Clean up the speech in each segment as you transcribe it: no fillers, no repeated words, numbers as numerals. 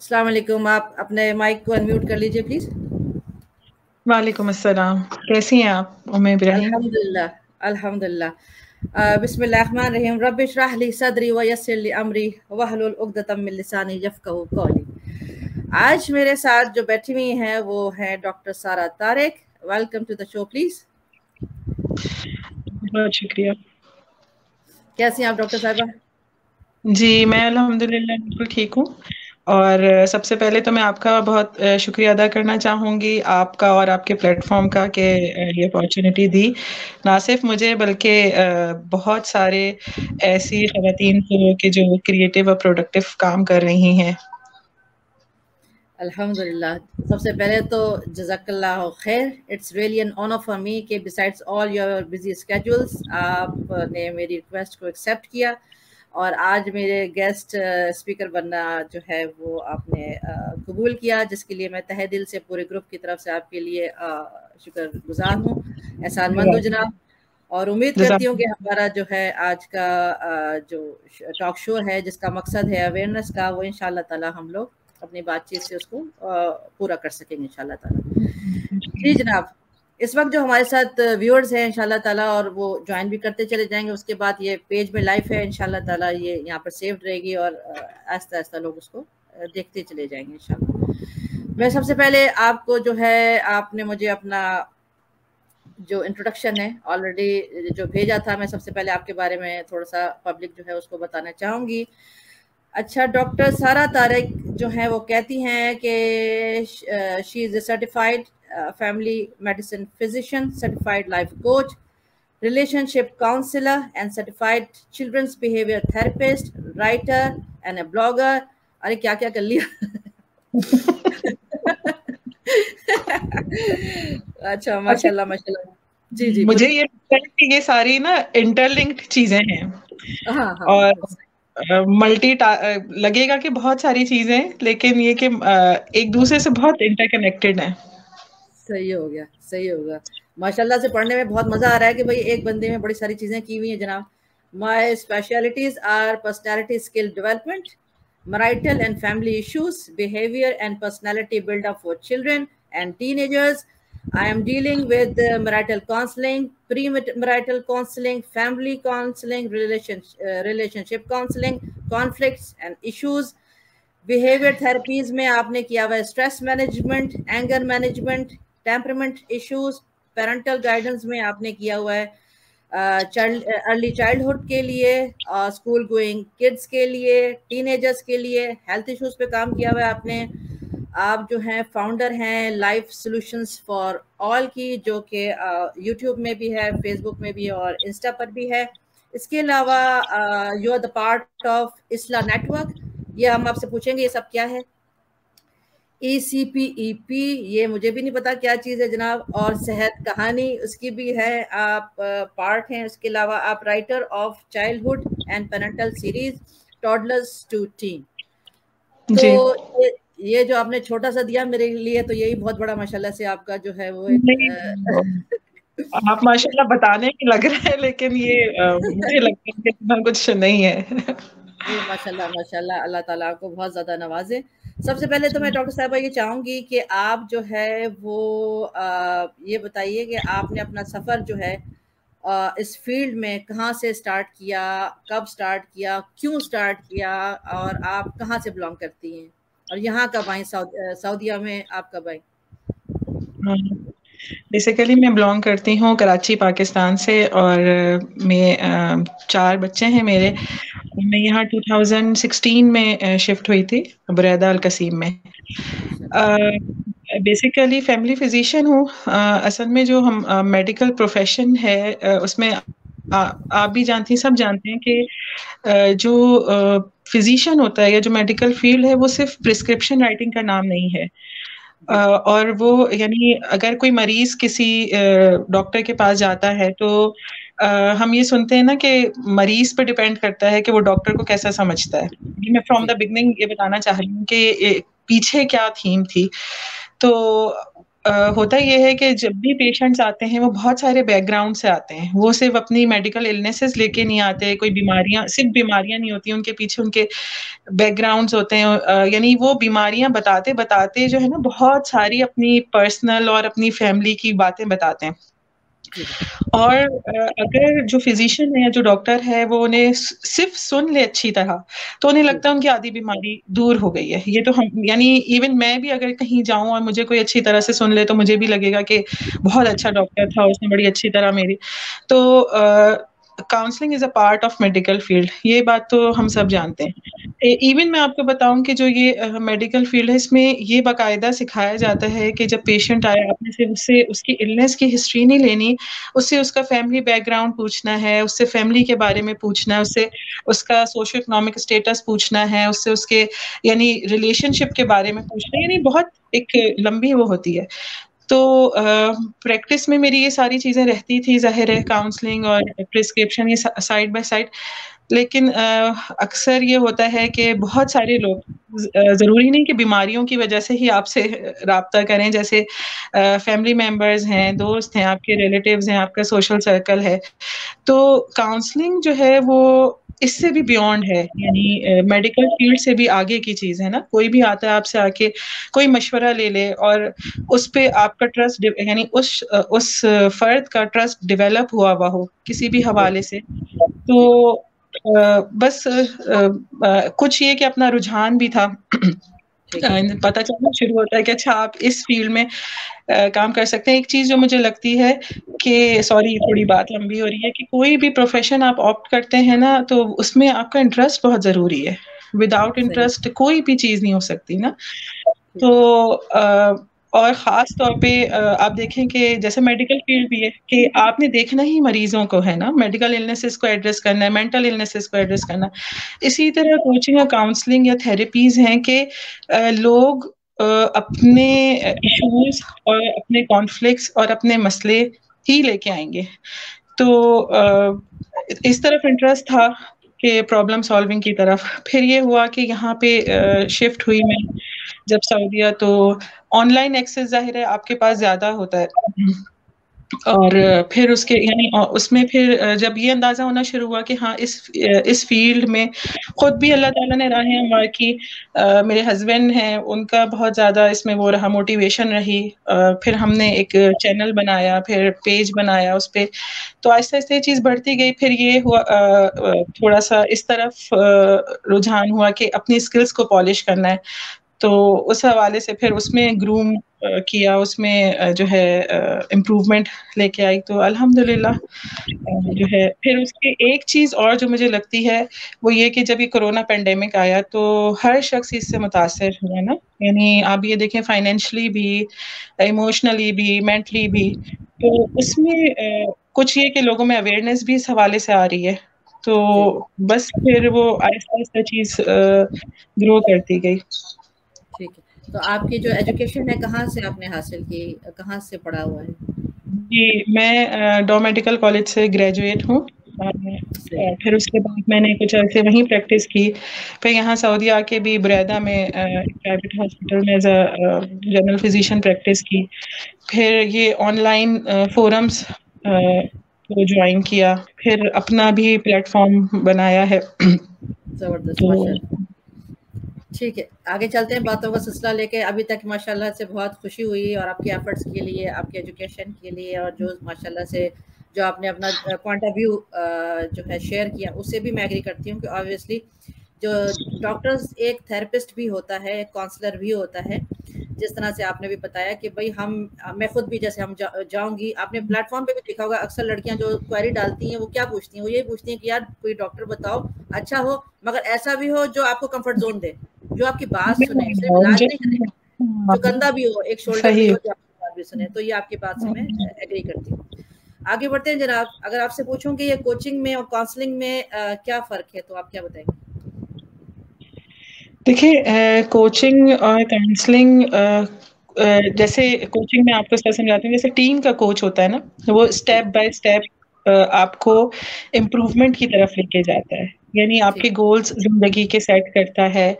السلام علیکم. آپ اپنے مائک کو انمیوٹ کر لیجئے پلیز. وعلیکم السلام. کیسی ہیں آپ ام ابراہیم؟ الحمدللہ. بسم اللہ الرحمن الرحیم. رب اشرح لی صدری ویسر لی امری واحلل عقدۃ من لسانی یفقہوا قولی. آج میرے ساتھ جو بیٹھی ہوئی ہیں وہ ہیں doctor Sara Tariq. Welcome to the show please. بہت شکریہ. کیسی ہیں آپ ڈاکٹر صاحبہ؟ جی میں الحمدللہ بالکل ٹھیک ہوں. اور سب سے پہلے تو میں آپ کا بہت شکریہ ادا کرنا چاہوں گی، آپ کا اور آپ کے پلیٹ فارم کا، کہ یہ اپارچونٹی دی نہ صرف مجھے بلکہ بہت سارے ایسی خواتین کو کہ جو کریٹیو اور پروڈکٹیو کام کر رہی ہیں. الحمدللہ. سب سے پہلے تو جزاک اللہ خیر. It's really an honour for me کہ besides all your busy schedules آپ نے میری ریکویسٹ کو ایکسیپٹ کیا اور آج میرے گیسٹ اسپیکر بننا جو ہے وہ آپ نے قبول کیا، جس کے لیے میں تہہ دل سے پورے گروپ کی طرف سے آپ کے لیے شکر گزار ہوں، احسان مند ہوں جناب. اور امید کرتی ہوں کہ ہمارا جو ہے آج کا جو ٹاک شو ہے جس کا مقصد ہے اویئرنیس کا، وہ انشاءاللہ تعالی ہم لوگ اپنی بات چیت سے اس کو پورا کر سکیں گے انشاءاللہ تعالی. جی جناب، اس وقت جو ہمارے ساتھ ویورز ہیں انشاءاللہ تعالی، اور وہ جوائن بھی کرتے چلے جائیں گے. اس کے بعد یہ پیج میں لائف ہے انشاءاللہ تعالی، یہ یہاں پر سیوڈ رہے گی اور آہستہ آہستہ لوگ اس کو دیکھتے چلے جائیں گے انشاءاللہ. میں سب سے پہلے آپ کو جو ہے، آپ نے مجھے اپنا جو انٹروڈکشن ہے آلریڈی جو بھیجا تھا، میں سب سے پہلے آپ کے بارے میں تھوڑا سا پبلک جو ہے اس کو بتانا چاہوں گی. اچھا، ڈاکٹر سارہ طارق جو ہیں وہ کہتی ہیں کہ she is a certified family medicine physician, certified life coach, relationship counsellor and certified children's behaviour therapist, writer and a blogger. ارے کیا کیا کر لیا. اچھا، ماشاء اللہ ماشاء اللہ. جی جی مجھے یہ لگتا ہے کہ یہ ساری نا انٹر لنکڈ چیزیں ہیں، اور ملٹی لگے گا کہ بہت ساری چیزیں، لیکن یہ کہ ایک دوسرے سے بہت انٹر کنیکٹڈ ہیں. صحیح ہو گیا، صحیح ہوگا. ماشاء اللہ سے پڑھنے میں بہت مزہ آ رہا ہے کہ بھائی ایک بندے میں بڑی ساری چیزیں کی ہوئی ہیں جناب. My specialties are personality skill development, marital and family issues, behavior and personality build-up for children and teenagers. I am dealing with marital counseling, pre-marital counseling, family counseling, relationship counseling, conflicts and issues. Behaviour therapies میں آپ نے کیا ہوا ہے stress management, anger management, temperament issues. Parental guidance میں آپ نے کیا ہوا ہے ارلی چائلڈہڈ کے لیے، اسکول گوئنگ کڈس کے لیے، ٹین ایجرس کے لیے. ہیلتھ ایشوز پہ کام کیا ہوا ہے آپ نے. آپ جو ہیں فاؤنڈر ہیں لائف سولوشنز فار آل کی، جو کہ یوٹیوب میں بھی ہے، فیس بک میں بھی اور انسٹا پر بھی ہے. اس کے علاوہ you are the part of Islah network. یہ ہم آپ سے پوچھیں گے یہ سب کیا ہے. ECPEP یہ مجھے بھی نہیں پتا کیا چیز ہے جناب. اور صحت کہانی اس کی بھی ہے آپ پارٹ ہیں. اس کے علاوہ آپ writer of childhood and parental series toddlers to teen. تو یہ جو آپ نے چھوٹا سا دیا میرے لیے، تو یہی بہت بڑا ماشاءاللہ سے آپ کا جو ہے وہ آپ ماشاءاللہ بتانے کی لگ رہا ہے، لیکن یہ مجھے لگتا ہے کہ اتنا کچھ نہیں ہے. جی ماشاءاللہ ماشاءاللہ، اللہ تعالیٰ آپ کو بہت زیادہ نوازے. سب سے پہلے تو میں ڈاکٹر صاحبہ یہ چاہوں گی کہ آپ جو ہے وہ یہ بتائیے کہ آپ نے اپنا سفر جو ہے اس فیلڈ میں کہاں سے سٹارٹ کیا، کب سٹارٹ کیا، کیوں سٹارٹ کیا، اور آپ کہاں سے بلانگ کرتی ہیں، اور یہاں کب آئیں، سعودیہ میں آپ کب آئیں؟ بیسیکلی میں بلانگ کرتی ہوں کراچی پاکستان سے، اور میں 4 بچے ہیں میرے. میں یہاں 2016 میں شفٹ ہوئی تھی بریدہ القصیم میں. بیسیکلی فیملی فزیشین ہوں. اصل میں جو ہم میڈیکل پروفیشن ہے اس میں آپ بھی جانتی ہیں، سب جانتے ہیں کہ جو فزیشین ہوتا ہے یا جو میڈیکل فیلڈ ہے وہ صرف پرسکرپشن رائٹنگ کا نام نہیں ہے. اور وہ یعنی اگر کوئی مریض کسی ڈاکٹر کے پاس جاتا ہے تو ہم یہ سنتے ہیں نا کہ مریض پہ ڈیپینڈ کرتا ہے کہ وہ ڈاکٹر کو کیسا سمجھتا ہے. میں فرام دا بگننگ یہ بتانا چاہ رہی ہوں کہ پیچھے کیا تھیم تھی. تو ہوتا یہ ہے کہ جب بھی پیشنٹس آتے ہیں وہ بہت سارے بیک گراؤنڈ سے آتے ہیں. وہ صرف اپنی میڈیکل النیسز لے کے نہیں آتے, کوئی بیماریاں, صرف بیماریاں نہیں ہوتی, ان کے پیچھے ان کے بیک گراؤنڈس ہوتے ہیں. یعنی وہ بیماریاں بتاتے بتاتے جو ہے نا بہت ساری اپنی پرسنل اور اپنی فیملی کی باتیں بتاتے ہیں. اور اگر جو فزیشین ہے یا جو ڈاکٹر ہے وہ انہیں صرف سن لے اچھی طرح تو انہیں لگتا ہے ان کی آدھی بیماری دور ہو گئی ہے. یہ تو ہم یعنی ایون میں بھی اگر کہیں جاؤں اور مجھے کوئی اچھی طرح سے سن لے تو مجھے بھی لگے گا کہ بہت اچھا ڈاکٹر تھا, اس نے بڑی اچھی طرح میری. تو counselling is a part of medical field, یہ بات تو ہم سب جانتے ہیں. ایون میں آپ کو بتاؤں کہ جو یہ میڈیکل فیلڈ ہے اس میں یہ باقاعدہ سکھایا جاتا ہے کہ جب پیشنٹ آئے آپ نے صرف اس سے اس کی النس کی ہسٹری نہیں لینی, اس سے اس کا فیملی بیک گراؤنڈ پوچھنا ہے, اس سے فیملی کے بارے میں پوچھنا ہے, اس سے اس کا سوشو اکنامک اسٹیٹس پوچھنا ہے, اس سے اس کے یعنی ریلیشن شپ کے بارے میں پوچھنا ہے. یعنی بہت ایک لمبی وہ ہوتی ہے. تو پریکٹس میں میری یہ ساری چیزیں رہتی تھی, ظاہر ہے کاؤنسلنگ اور پرسکرپشن یہ سائڈ بائی سائڈ. لیکن اکثر یہ ہوتا ہے کہ بہت سارے لوگ ضروری نہیں کہ بیماریوں کی وجہ سے ہی آپ سے رابطہ کریں, جیسے فیملی ممبرز ہیں, دوست ہیں, آپ کے ریلیٹیوز ہیں, آپ کا سوشل سرکل ہے. تو کاؤنسلنگ جو ہے وہ اس سے بھی بیونڈ ہے, یعنی میڈیکل فیلڈ سے بھی آگے کی چیز ہے نا. کوئی بھی آتا ہے آپ سے آ کے کوئی مشورہ لے لے اور اس پہ آپ کا ٹرسٹ یعنی اس فرد کا ٹرسٹ ڈیولپ ہوا ہوا ہو کسی بھی حوالے سے, تو بس کچھ یہ کہ اپنا رجحان بھی تھا, پتہ چلنا شروع ہوتا ہے کہ اچھا آپ اس فیلڈ میں کام کر سکتے ہیں. ایک چیز جو مجھے لگتی ہے کہ سوری تھوڑی بات لمبی ہو رہی ہے, کہ کوئی بھی پروفیشن آپ آپٹ کرتے ہیں نا تو اس میں آپ کا انٹرسٹ بہت ضروری ہے. وداؤٹ انٹرسٹ کوئی بھی چیز نہیں ہو سکتی نا. تو اور خاص طور پہ آپ دیکھیں کہ جیسے میڈیکل فیلڈ بھی ہے کہ آپ نے دیکھنا ہی مریضوں کو ہے نا, میڈیکل النیسز کو ایڈریس کرنا ہے, مینٹل النیسز کو ایڈریس کرنا ہے. اسی طرح کوچنگ یا کاؤنسلنگ یا تھراپیز ہیں کہ لوگ اپنے ایشوز اور اپنے کانفلکٹس اور اپنے مسئلے ہی لے کے آئیں گے. تو اس طرف انٹرسٹ تھا کہ پرابلم سالونگ کی طرف. پھر یہ ہوا کہ یہاں پہ شفٹ ہوئی میں جب سعودیہ, تو آن لائن ایکسس ظاہر ہے آپ کے پاس زیادہ ہوتا ہے. اور پھر اس کے یعنی اس میں پھر جب یہ اندازہ ہونا شروع ہوا کہ ہاں اس فیلڈ میں خود بھی اللہ تعالیٰ نے راہیں ہموار کی, میرے ہسبینڈ ہیں ان کا بہت زیادہ اس میں وہ رہا, موٹیویشن رہی. پھر ہم نے ایک چینل بنایا, پھر پیج بنایا اس پہ, تو آہستہ آہستہ یہ چیز بڑھتی گئی. پھر یہ ہوا تھوڑا سا اس طرف رجحان ہوا کہ اپنی اسکلس کو پالش کرنا ہے. تو اس حوالے سے پھر اس میں گروم کیا, اس میں جو ہے امپروومنٹ لے کے آئی. تو الحمدللہ جو ہے پھر اس کی ایک چیز اور جو مجھے لگتی ہے وہ یہ کہ جب یہ کورونا پینڈیمک آیا تو ہر شخص اس سے متاثر ہوا نا. یعنی آپ یہ دیکھیں فائنینشلی بھی, ایموشنلی بھی, مینٹلی بھی. تو اس میں کچھ یہ کہ لوگوں میں اویئرنیس بھی اس حوالے سے آ رہی ہے. تو بس پھر وہ آہستہ آہستہ چیز گرو کرتی گئی. ٹھیک ہے. تو آپ کی جو ایجوکیشن ہے کہاں سے آپ نے حاصل کی, کہاں سے پڑھا ہوا ہے؟ جی میں ڈو میڈیکل کالج سے گریجویٹ ہوں. پھر اس کے بعد میں نے کچھ عرصے وہیں پریکٹس کی. پھر یہاں سعودی آ کے بھی بریدہ میں پرائیویٹ ہاسپٹل میں as a general physician practice کی. پھر یہ آن لائن فورمز کو جوائن کیا, پھر اپنا بھی پلیٹ فارم بنایا ہے. زبردست, ماشاء اللہ. ٹھیک ہے, آگے چلتے ہیں باتوں کا سلسلہ لے کے. ابھی تک ماشاءاللہ سے بہت خوشی ہوئی, اور آپ کے ایفرٹس کے لیے, آپ کے ایجوکیشن کے لیے, اور جو ماشاءاللہ سے جو آپ نے اپنا پوائنٹ آف ویو جو ہے شیئر کیا, اس سے بھی میں ایگری کرتی ہوں کہ آبویسلی جو ڈاکٹرز ایک تھراپسٹ بھی ہوتا ہے, ایک کاؤنسلر بھی ہوتا ہے. جس طرح سے آپ نے بھی بتایا کہ بھائی میں خود بھی جیسے ہم جاؤں گی, آپ نے پلیٹ فارم پہ بھی دیکھا ہوگا اکثر لڑکیاں جو کوئری ڈالتی ہیں وہ کیا پوچھتی ہیں, وہ یہی پوچھتی ہیں کہ یار کوئی ڈاکٹر بتاؤ اچھا ہو, مگر ایسا بھی ہو جو آپ کو کمفرٹ زون دے, جو آپ کی بات سنے, صرف علاج نہیں کرے, جو گندا بھی ہو, ایک شولڈر بھی ہو جو آپ کی بات بھی سنے. تو یہ آپ کی بات سے میں ایگری کرتی ہوں. آگے بڑھتے ہیں جناب. اگر آپ سے پوچھوں کہ یہ کوچنگ میں اور کاؤنسلنگ میں کیا فرق ہے تو آپ کیا بتائیں گے؟ دیکھیے کوچنگ اور کاؤنسلنگ, جیسے کوچنگ میں آپ کو سمجھاتی ہوں, جیسے ٹیم کا کوچ ہوتا ہے نا, وہ اسٹیپ بائی اسٹیپ آپ کو امپروومنٹ کی طرف لے کے جاتا ہے. یعنی آپ کے گولز زندگی کے سیٹ کرتا ہے,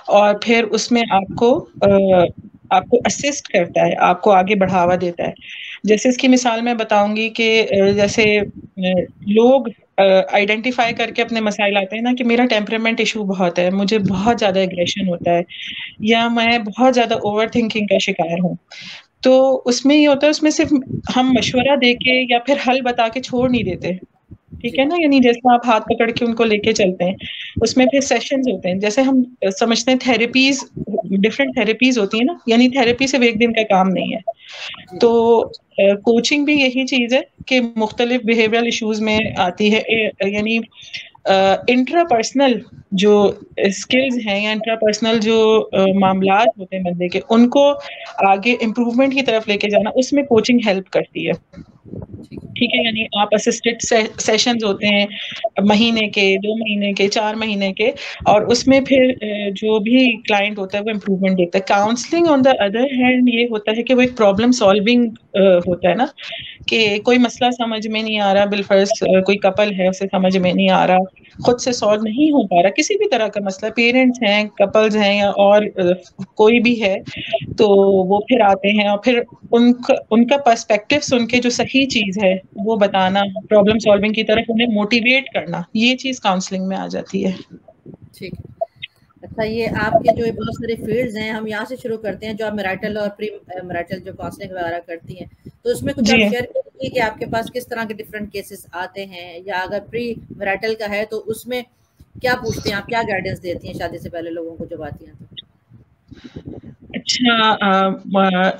اور پھر اس میں آپ کو آپ کو اسسٹ کرتا ہے, آپ کو آگے بڑھاوا دیتا ہے. جیسے اس کی مثال میں بتاؤں گی کہ جیسے لوگ آئیڈینٹیفائی کر کے اپنے مسائل آتے ہیں نا, کہ میرا ٹیمپرامنٹ ایشو بہت ہے, مجھے بہت زیادہ ایگریشن ہوتا ہے, یا میں بہت زیادہ اوور تھنکنگ کا شکار ہوں. تو اس میں یہ ہوتا ہے, اس میں صرف ہم مشورہ دے کے یا پھر حل بتا کے چھوڑ نہیں دیتے, ٹھیک جی ہے نا, یعنی جیسے آپ ہاتھ پکڑ کے ان کو لے کے چلتے ہیں, اس میں پھر سیشنز ہوتے ہیں, جیسے ہم سمجھتے ہیں تھراپیز, ڈفرینٹ تھراپیز ہوتی ہیں نا, یعنی تھراپی صرف ایک دن کا کام نہیں ہے. جی تو کوچنگ بھی یہی چیز ہے کہ مختلف بیہیویئرل ایشوز میں آتی ہے, یعنی انٹرا پرسنل جو اسکلز ہیں یا انٹرا پرسنل جو معاملات ہوتے ہیں بندے کے, ان کو آگے امپروومنٹ کی طرف لے کے جانا, اس میں کوچنگ ہیلپ کرتی ہے. ٹھیک ہے, یعنی آپ اسسٹڈ سیشنز ہوتے ہیں مہینے کے, 2 مہینے کے, 4 مہینے کے, اور اس میں پھر جو بھی کلائنٹ ہوتا ہے وہ امپروومنٹ دیتا ہے. Counselling on the other hand یہ ہوتا ہے کہ وہ ایک پرابلم سالونگ ہوتا ہے نا, کہ کوئی مسئلہ سمجھ میں نہیں آ رہا, بالفرض کوئی کپل ہے اسے سمجھ میں نہیں آ رہا, خود سے سالو نہیں ہو پا رہا, کسی بھی طرح کا مسئلہ, پیرنٹس ہیں, کپلز ہیں, یا اور کوئی بھی ہے, تو وہ پھر آتے ہیں اور پھر ان کا پرسپیکٹو سن کے جو صحیح چیز ہے وہ بتانا, پرابلم سالونگ کی طرف انہیں موٹیویٹ کرنا, یہ چیز کاؤنسلنگ میں آ جاتی ہے. ٹھیک ہے. اچھا, یہ آپ کے جو بہت سارے فیلڈز ہیں, ہم یہاں سے شروع کرتے ہیں, جو آپ میرائٹل اور پری میرائٹل جو کاؤنسلنگ وغیرہ کرتی ہیں, تو اس میں کچھ جی آپ شیئر کیجیے کہ آپ کے پاس کس طرح کے ڈفرینٹ کیسز آتے ہیں, یا اگر پری میرائٹل کا ہے تو اس میں کیا پوچھتے ہیں آپ, کیا گائیڈنس دیتی ہیں شادی سے پہلے لوگوں کو جب آتی ہیں تو؟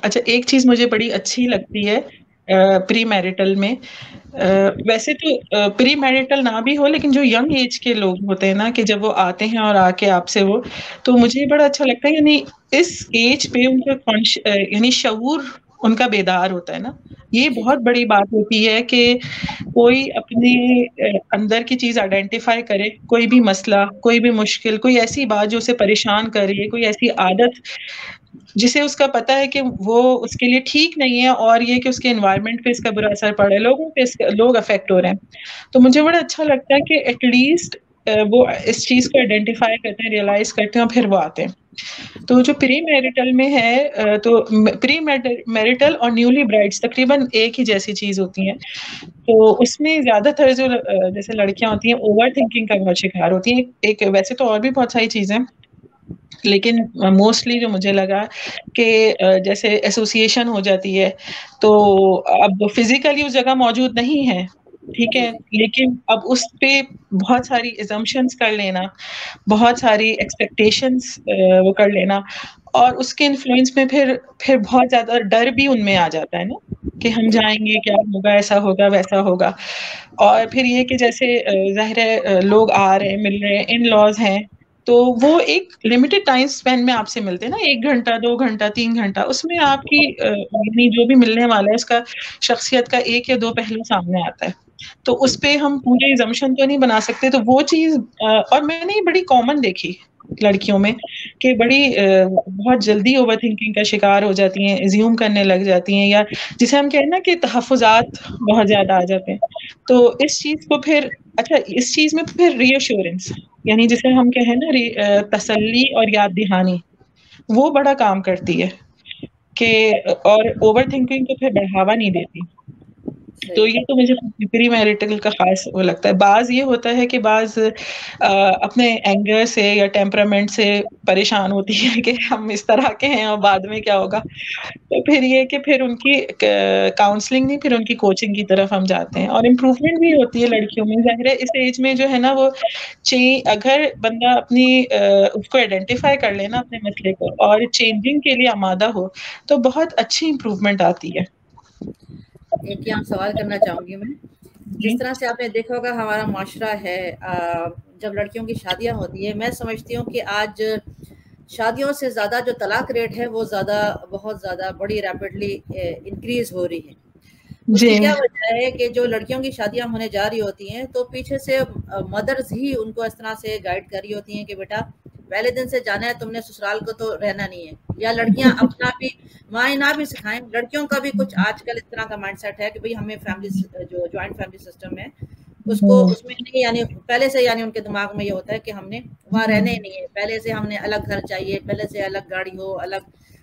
اچھا, ایک چیز مجھے بڑی اچھی لگتی ہے پری میرٹل میں, ویسے تو پری میرٹل نہ بھی ہو, لیکن جو ینگ ایج کے لوگ ہوتے ہیں نا, کہ جب وہ آتے ہیں اور آ کے آپ سے وہ, تو مجھے بڑا اچھا لگتا ہے, یعنی اس ایج پہ ان کا یعنی شعور ان کا بیدار ہوتا ہے نا. یہ جی بہت بڑی بات ہوتی ہے کہ کوئی اپنے اندر کی چیز آئیڈینٹیفائی کرے, کوئی بھی مسئلہ, کوئی بھی مشکل, کوئی ایسی بات جو اسے پریشان کر رہی ہے, کوئی ایسی عادت جسے اس کا پتا ہے کہ وہ اس کے لیے ٹھیک نہیں ہے, اور یہ کہ اس کے انوائرمنٹ پہ اس کا برا اثر پڑ رہا ہے, لوگوں پہ لوگ افیکٹ ہو رہے ہیں. تو مجھے بڑا اچھا لگتا ہے کہ ایٹ لیسٹ وہ اس چیز کو آئیڈینٹیفائی کرتے ہیں, ریئلائز کرتے ہیں, اور پھر وہ آتے ہیں. تو جو پری میرٹل میں ہے, تو پری میرٹل اور نیولی برائڈس تقریباً ایک ہی جیسی چیز ہوتی ہیں. تو اس میں زیادہ تر جو جیسے لڑکیاں ہوتی ہیں اوور تھنکنگ کا بہت شکار ہوتی ہیں. ایک ویسے تو اور بھی بہت ساری چیزیں, لیکن موسٹلی جو مجھے لگا کہ جیسے ایسوسیشن ہو جاتی ہے, تو اب فزیکلی اس جگہ موجود نہیں ہے, ٹھیک جی ہے, جی لیکن اب اس پہ بہت ساری ایزمپشنس کر لینا, بہت ساری ایکسپیکٹیشنس وہ کر لینا, اور اس کے انفلوئنس میں پھر بہت زیادہ ڈر بھی ان میں آ جاتا ہے نا, کہ ہم جی جائیں گے, کیا ہوگا, ایسا ہوگا, ویسا ہوگا. اور پھر یہ کہ جیسے ظاہر ہے لوگ آ رہے ہیں, مل رہے ہیں, ان لاز ہیں, تو وہ ایک لمیٹڈ ٹائم اسپین میں آپ سے ملتے ہیں نا, 1 گھنٹہ, 2 گھنٹہ, 3 گھنٹہ, اس میں آپ کی یعنی جو بھی ملنے والا ہے اس کا شخصیت کا 1 یا 2 پہلو سامنے آتا ہے. تو اس پہ ہم پورے ایزمپشن تو نہیں بنا سکتے. تو وہ چیز, اور میں نے بڑی کامن دیکھی لڑکیوں میں, کہ بڑی بہت جلدی اوور تھنکنگ کا شکار ہو جاتی ہیں, ایزیوم کرنے لگ جاتی ہیں, یا جسے ہم کہیں نا کہ تحفظات بہت زیادہ آ جاتے ہیں. تو اس چیز کو پھر, اچھا, اس چیز میں پھر ری ایشورنس, یعنی جسے ہم کہیں نا تسلی اور یاد دہانی, وہ بڑا کام کرتی ہے, کہ اور اوور تھنکنگ کو پھر بڑھاوا نہیں دیتی. تو صحیح. یہ تو مجھے پری میرٹل کا خاص وہ لگتا ہے. بعض یہ ہوتا ہے کہ بعض اپنے اینگر سے یا ٹیمپرامنٹ سے پریشان ہوتی ہے کہ ہم اس طرح کے ہیں اور بعد میں کیا ہوگا. تو پھر یہ کہ پھر ان کی کاؤنسلنگ نہیں, پھر ان کی کوچنگ کی طرف ہم جاتے ہیں, اور امپروومنٹ بھی ہوتی ہے لڑکیوں میں. ظاہر ہے اس ایج میں جو ہے نا, وہ اگر بندہ اپنی اس کو آئیڈینٹیفائی کر لینا اپنے مسئلے کو, اور چینجنگ کے لیے آمادہ ہو, تو بہت اچھی امپروومنٹ آتی ہے. ایک یہاں سوال کرنا چاہوں گی میں, جی جس طرح سے آپ نے دیکھا ہوگا ہمارا معاشرہ ہے, جب لڑکیوں کی شادیاں ہوتی ہیں, میں سمجھتی ہوں کہ آج شادیوں سے زیادہ جو طلاق ریٹ ہے وہ بہت زیادہ بڑی ریپڈلی انکریز ہو رہی ہے. اس جی کی کیا وجہ ہے کہ جو لڑکیوں کی شادیاں ہونے جا رہی ہوتی ہیں, تو پیچھے سے مدرز ہی ان کو اس طرح سے گائیڈ کر رہی ہوتی ہیں کہ بیٹا پہلے دن سے جانا ہے تم نے, سسرال کو تو رہنا نہیں ہے. یا لڑکیاں اپنا بھی مائیں نہ بھی سکھائیں, لڑکیوں کا بھی کچھ آج کل اس طرح کا مائنڈ سیٹ ہے کہ بھئی ہمیں فیملی, جو جوائنٹ فیملی سسٹم ہے, اس میں نہیں, یعنی پہلے سے یعنی ان کے دماغ میں یہ ہوتا ہے کہ ہم نے وہاں رہنے ہی نہیں ہے, پہلے سے ہم نے الگ گھر چاہیے, پہلے سے الگ گاڑی ہو, الگ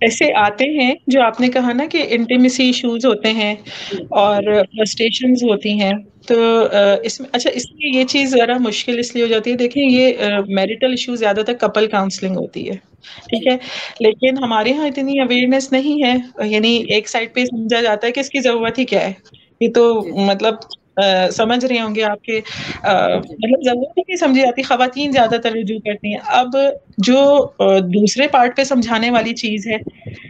ایسے آتے ہیں جو آپ نے کہا نا کہ انٹیمیسی ایشوز ہوتے ہیں اور فرسٹریشنز ہوتی ہیں، تو اس میں اچھا، اس میں یہ چیز ذرا مشکل اس لیے ہو جاتی ہے. دیکھیں یہ میرٹل ایشو زیادہ تر کپل کاؤنسلنگ ہوتی ہے، ٹھیک ہے، لیکن ہمارے ہاں اتنی اویئرنیس نہیں ہے. یعنی ایک سائڈ پہ سمجھا جاتا ہے کہ اس کی ضرورت ہی کیا ہے، یہ تو مطلب سمجھ رہے ہوں گے آپ کے مطلب ضرورت ہی نہیں سمجھی جاتی. خواتین زیادہ تر رجوع کرتی ہیں. اب جو دوسرے پارٹ پہ سمجھانے والی چیز ہے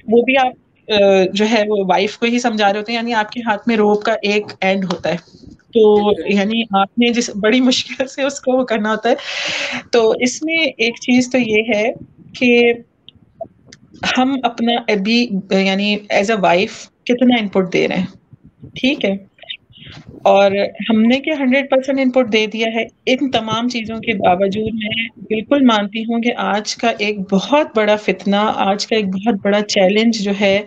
وہ بھی آپ جو ہے وہ وائف کو ہی سمجھا رہے ہوتے ہیں. یعنی آپ کے ہاتھ میں روپ کا ایک اینڈ ہوتا ہے، تو یعنی آپ نے جس بڑی مشکل سے اس کو وہ کرنا ہوتا ہے. تو اس میں ایک چیز تو یہ ہے کہ ہم اپنا ابھی یعنی ایز اے وائف کتنا انپٹ دے رہے ہیں، ٹھیک ہے، اور ہم نے کیا 100% انپٹ دے دیا ہے. ان تمام چیزوں کے باوجود میں بالکل مانتی ہوں کہ آج کا ایک بہت بڑا فتنہ، آج کا ایک بہت بڑا چیلنج جو ہے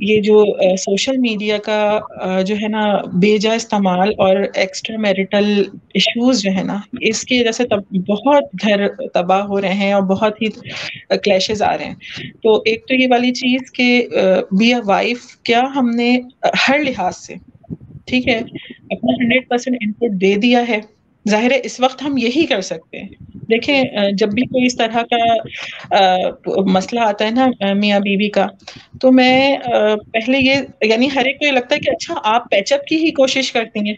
یہ جو سوشل میڈیا کا جو ہے نا بے جا استعمال اور ایکسٹرا میرٹل ایشوز جو ہے نا، اس کی وجہ سے بہت گھر تباہ ہو رہے ہیں اور بہت ہی کلیشز آ رہے ہیں. تو ایک تو یہ والی چیز کہ بی اے وائف کیا ہم نے ہر لحاظ سے، ٹھیک ہے، اپنا 100% انپٹ دے دیا ہے. ظاہر ہے اس وقت ہم یہی کر سکتے ہیں. دیکھیں جب بھی کوئی اس طرح کا مسئلہ آتا ہے نا میاں بیوی کا، تو میں پہلے یہ یعنی ہر ایک کو یہ لگتا ہے کہ اچھا آپ پیچ اپ کی ہی کوشش کرتی ہیں.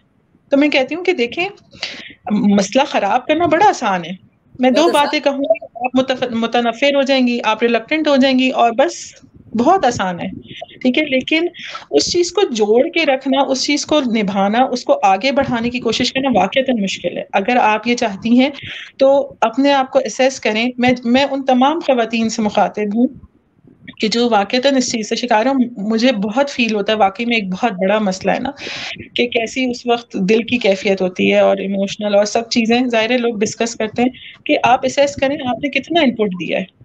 تو میں کہتی ہوں کہ دیکھیں مسئلہ خراب کرنا بڑا آسان ہے. میں دو باتیں کہوں گی، آپ متنفر ہو جائیں گی، آپ ریلکٹنٹ ہو جائیں گی، اور بس بہت آسان ہے، ٹھیک ہے. لیکن اس چیز کو جوڑ کے رکھنا، اس چیز کو نبھانا، اس کو آگے بڑھانے کی کوشش کرنا واقعتاً مشکل ہے. اگر آپ یہ چاہتی ہیں تو اپنے آپ کو اسیس کریں. میں ان تمام خواتین سے مخاطب ہوں کہ جو واقعتاً اس چیز سے شکار ہوں. مجھے بہت فیل ہوتا ہے، واقعی میں ایک بہت بڑا مسئلہ ہے نا کہ کیسی اس وقت دل کی کیفیت ہوتی ہے اور ایموشنل اور سب چیزیں. ظاہر لوگ ڈسکس کرتے ہیں کہ آپ اسیس کریں آپ نے کتنا انپٹ دیا ہے.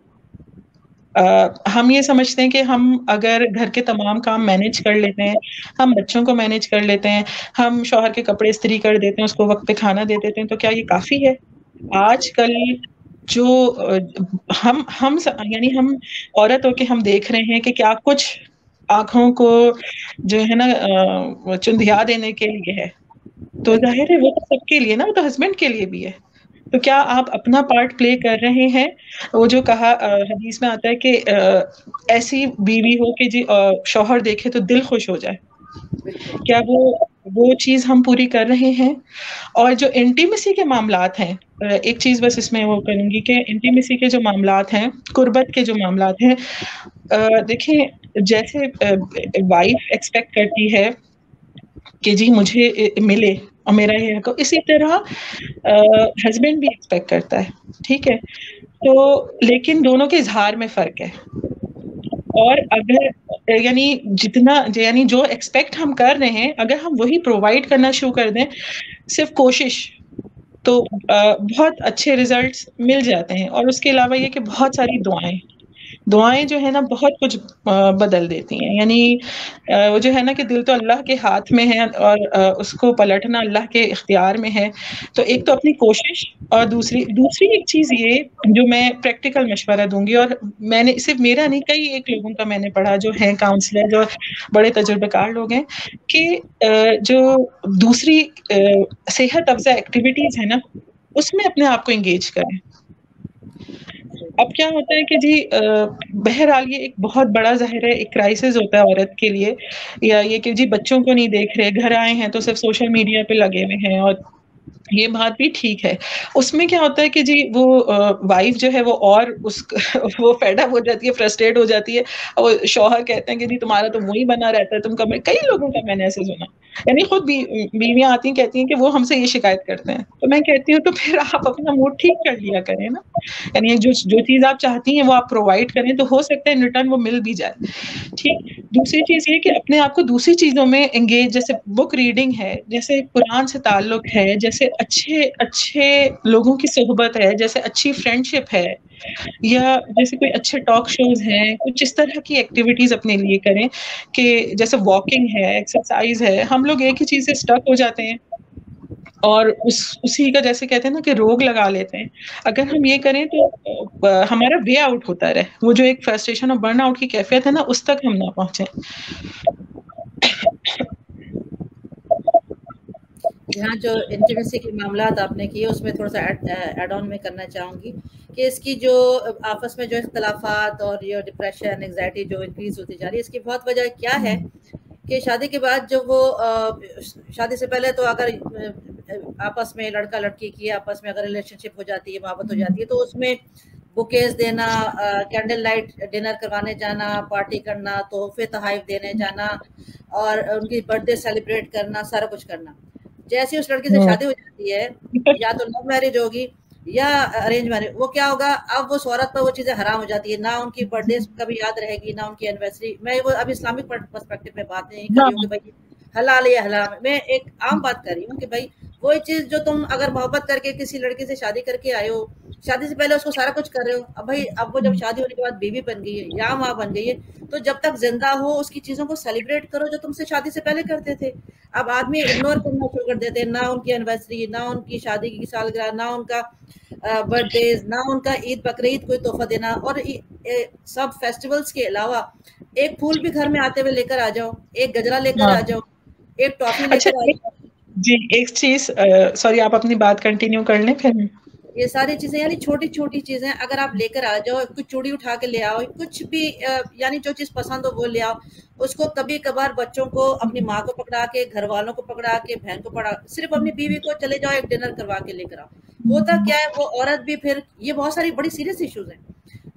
ہم یہ سمجھتے ہیں کہ ہم اگر گھر کے تمام کام مینج کر لیتے ہیں، ہم بچوں کو مینج کر لیتے ہیں، ہم شوہر کے کپڑے استری کر دیتے ہیں، اس کو وقت پہ کھانا دے دیتے ہیں، تو کیا یہ کافی ہے؟ آج کل جو یعنی ہم عورت ہو کے ہم دیکھ رہے ہیں کہ کیا کچھ آنکھوں کو جو ہے نا چندھیا دینے کے لیے ہے. تو ظاہر ہے وہ تو سب کے لیے نا، وہ تو ہسبینڈ کے لیے بھی ہے. تو کیا آپ اپنا پارٹ پلے کر رہے ہیں؟ وہ جو کہا حدیث میں آتا ہے کہ ایسی بیوی ہو کہ جی شوہر دیکھے تو دل خوش ہو جائے. کیا وہ چیز ہم پوری کر رہے ہیں؟ اور جو انٹیمیسی کے معاملات ہیں، ایک چیز بس اس میں وہ کروں گی کہ انٹیمیسی کے جو معاملات ہیں، قربت کے جو معاملات ہیں، دیکھیں جیسے وائف ایکسپیکٹ کرتی ہے کہ جی مجھے ملے اور میرا یہ حق، اسی طرح ہسبینڈ بھی ایکسپیکٹ کرتا ہے، ٹھیک ہے. تو لیکن دونوں کے اظہار میں فرق ہے. اور اگر یعنی جو ایکسپیکٹ ہم کر رہے ہیں اگر ہم وہی پرووائڈ کرنا شروع کر دیں، صرف کوشش، تو بہت اچھے ریزلٹس مل جاتے ہیں. اور اس کے علاوہ یہ کہ بہت ساری دعائیں جو ہے نا بہت کچھ بدل دیتی ہیں. یعنی وہ جو ہے نا کہ دل تو اللہ کے ہاتھ میں ہے اور اس کو پلٹنا اللہ کے اختیار میں ہے. تو ایک تو اپنی کوشش، اور دوسری ایک چیز یہ جو میں پریکٹیکل مشورہ دوں گی، اور میں نے صرف میرا نہیں، کئی ایک لوگوں کا میں نے پڑھا جو ہیں کاؤنسلر، جو بڑے تجربہ کار لوگ ہیں، کہ جو دوسری صحت افزا ایکٹیویٹیز ہیں نا اس میں اپنے آپ کو انگیج کریں. اب کیا ہوتا ہے کہ جی بہرحال یہ ایک بہت بڑا ظاہر ہے ایک کرائسس ہوتا ہے عورت کے لیے، یا یہ کہ جی بچوں کو نہیں دیکھ رہے، گھر آئے ہیں تو صرف سوشل میڈیا پہ لگے ہوئے ہیں. اور یہ بات بھی ٹھیک ہے. اس میں کیا ہوتا ہے کہ جی وہ وائف جو ہے وہ اور وہ فیڈ اپ ہو جاتی ہے، فرسٹریٹ ہو جاتی ہے. اور شوہر کہتے ہیں کہ جی تمہارا تو وہی بنا رہتا ہے، تم کئی لوگوں کا میں نے ایسے سنا، یعنی خود بیویاں آتی ہیں کہتی ہیں کہ وہ ہم سے یہ شکایت کرتے ہیں. تو میں کہتی ہوں تو پھر آپ اپنا موڈ ٹھیک کر لیا کریں نا. یعنی جو چیز آپ چاہتی ہیں وہ آپ پرووائڈ کریں تو ہو سکتا ہے ان ریٹرن وہ مل بھی جائے. ٹھیک. دوسری چیز یہ کہ اپنے آپ کو دوسری چیزوں میں انگیج، جیسے بک ریڈنگ ہے، جیسے قرآن سے تعلق ہے، جیسے اچھے لوگوں کی صحبت ہے، جیسے اچھی فرینڈ شپ ہے، یا جیسے کوئی اچھے ٹاک شوز ہیں، کچھ اس طرح کی ایکٹیویٹیز اپنے لیے کریں کہ جیسے واکنگ ہے، ایکسرسائز ہے. ہم لوگ ایک ہی چیز سے اسٹک ہو جاتے ہیں اور اسی کا جیسے کہتے ہیں نا کہ روگ لگا لیتے ہیں. اگر ہم یہ کریں تو ہمارا وے آؤٹ ہوتا رہے, وہ جو ایک فرسٹریشن اور برن آؤٹ کی کیفیت ہے نا, اس تک ہم نہ پہنچیں. یہاں جو انٹیمیسی کے معاملات آپ نے کیے اس میں تھوڑا سا ایڈ آن میں کرنا چاہوں گی کہ اس کی جو آپس میں جو اختلافات اور یہ ڈپریشن انگزائٹی جو انکریز ہوتی جا رہی ہے, اس کی بہت وجہ کیا ہے کہ شادی کے بعد جو وہ شادی سے پہلے تو اگر آپس میں لڑکا لڑکی کی آپس میں اگر ریلیشن شپ ہو جاتی ہے, محبت ہو جاتی ہے, تو اس میں بکیز دینا, کینڈل لائٹ ڈنر کروانے جانا, پارٹی کرنا, تحفے تحائف دینے جانا, اور ان کی برتھ ڈے سیلیبریٹ کرنا, سارا کچھ کرنا. جیسے اس لڑکی سے شادی ہو جاتی ہے, یا تو لو میرج ہوگی یا ارینج میرج, وہ کیا ہوگا, اب وہ عورت پر وہ چیزیں حرام ہو جاتی ہے. نہ ان کی برتھ ڈے کبھی یاد رہے گی, نہ ان کی اینیورسری. میں وہ اب اسلامک پرسپیکٹو میں بات نہیں کر رہی ہوں کہ بھائی حلال یا حرام ہے, میں ایک عام بات کر رہی ہوں کہ بھائی وہی چیز جو تم اگر محبت کر کے کسی لڑکی سے شادی کر کے آئے ہو, شادی سے پہلے اس کو سارا کچھ کر رہے ہو, اب بھائی اب وہ جب شادی ہونے کے بعد بیوی بن گئی ہے یا ماں بن گئی ہے, تو جب تک زندہ ہو اس کی چیزوں کو سیلیبریٹ کرو جو تم سے شادی سے پہلے کرتے تھے. اب آدمی اگنور کرنا شروع کر دیتے ہیں, نہ ان کی اینیورسری, نہ ان کی شادی کی سالگرہ, نہ ان کا برتھ ڈیز, نہ ان کا عید بقرعید کوئی تحفہ دینا. اور سب فیسٹیولز کے علاوہ ایک پھول بھی گھر میں آتے ہوئے لے کر آ جاؤ, ایک گجرا لے کر آ جاؤ, ایک ٹافی لے اچھا کر آ جاؤ. جی, ایک چیز, سوری آپ اپنی بات کنٹینیو کر لیں پھر. یہ ساری چیزیں یعنی چھوٹی چھوٹی چیزیں اگر آپ لے کر آ جاؤ, کچھ چوڑی اٹھا کے لے آؤ, کچھ بھی یعنی جو چیز پسند ہو وہ لے آؤ. اس کو کبھی کبھار بچوں کو, اپنی ماں کو پکڑا کے, گھر والوں کو پکڑا کے, بہن کو پکڑا, صرف اپنی بیوی کو چلے جاؤ ایک ڈنر کروا کے لے کر آؤ. ہوتا کیا ہے, وہ عورت بھی پھر, یہ بہت ساری بڑی سیریس ایشوز ہیں,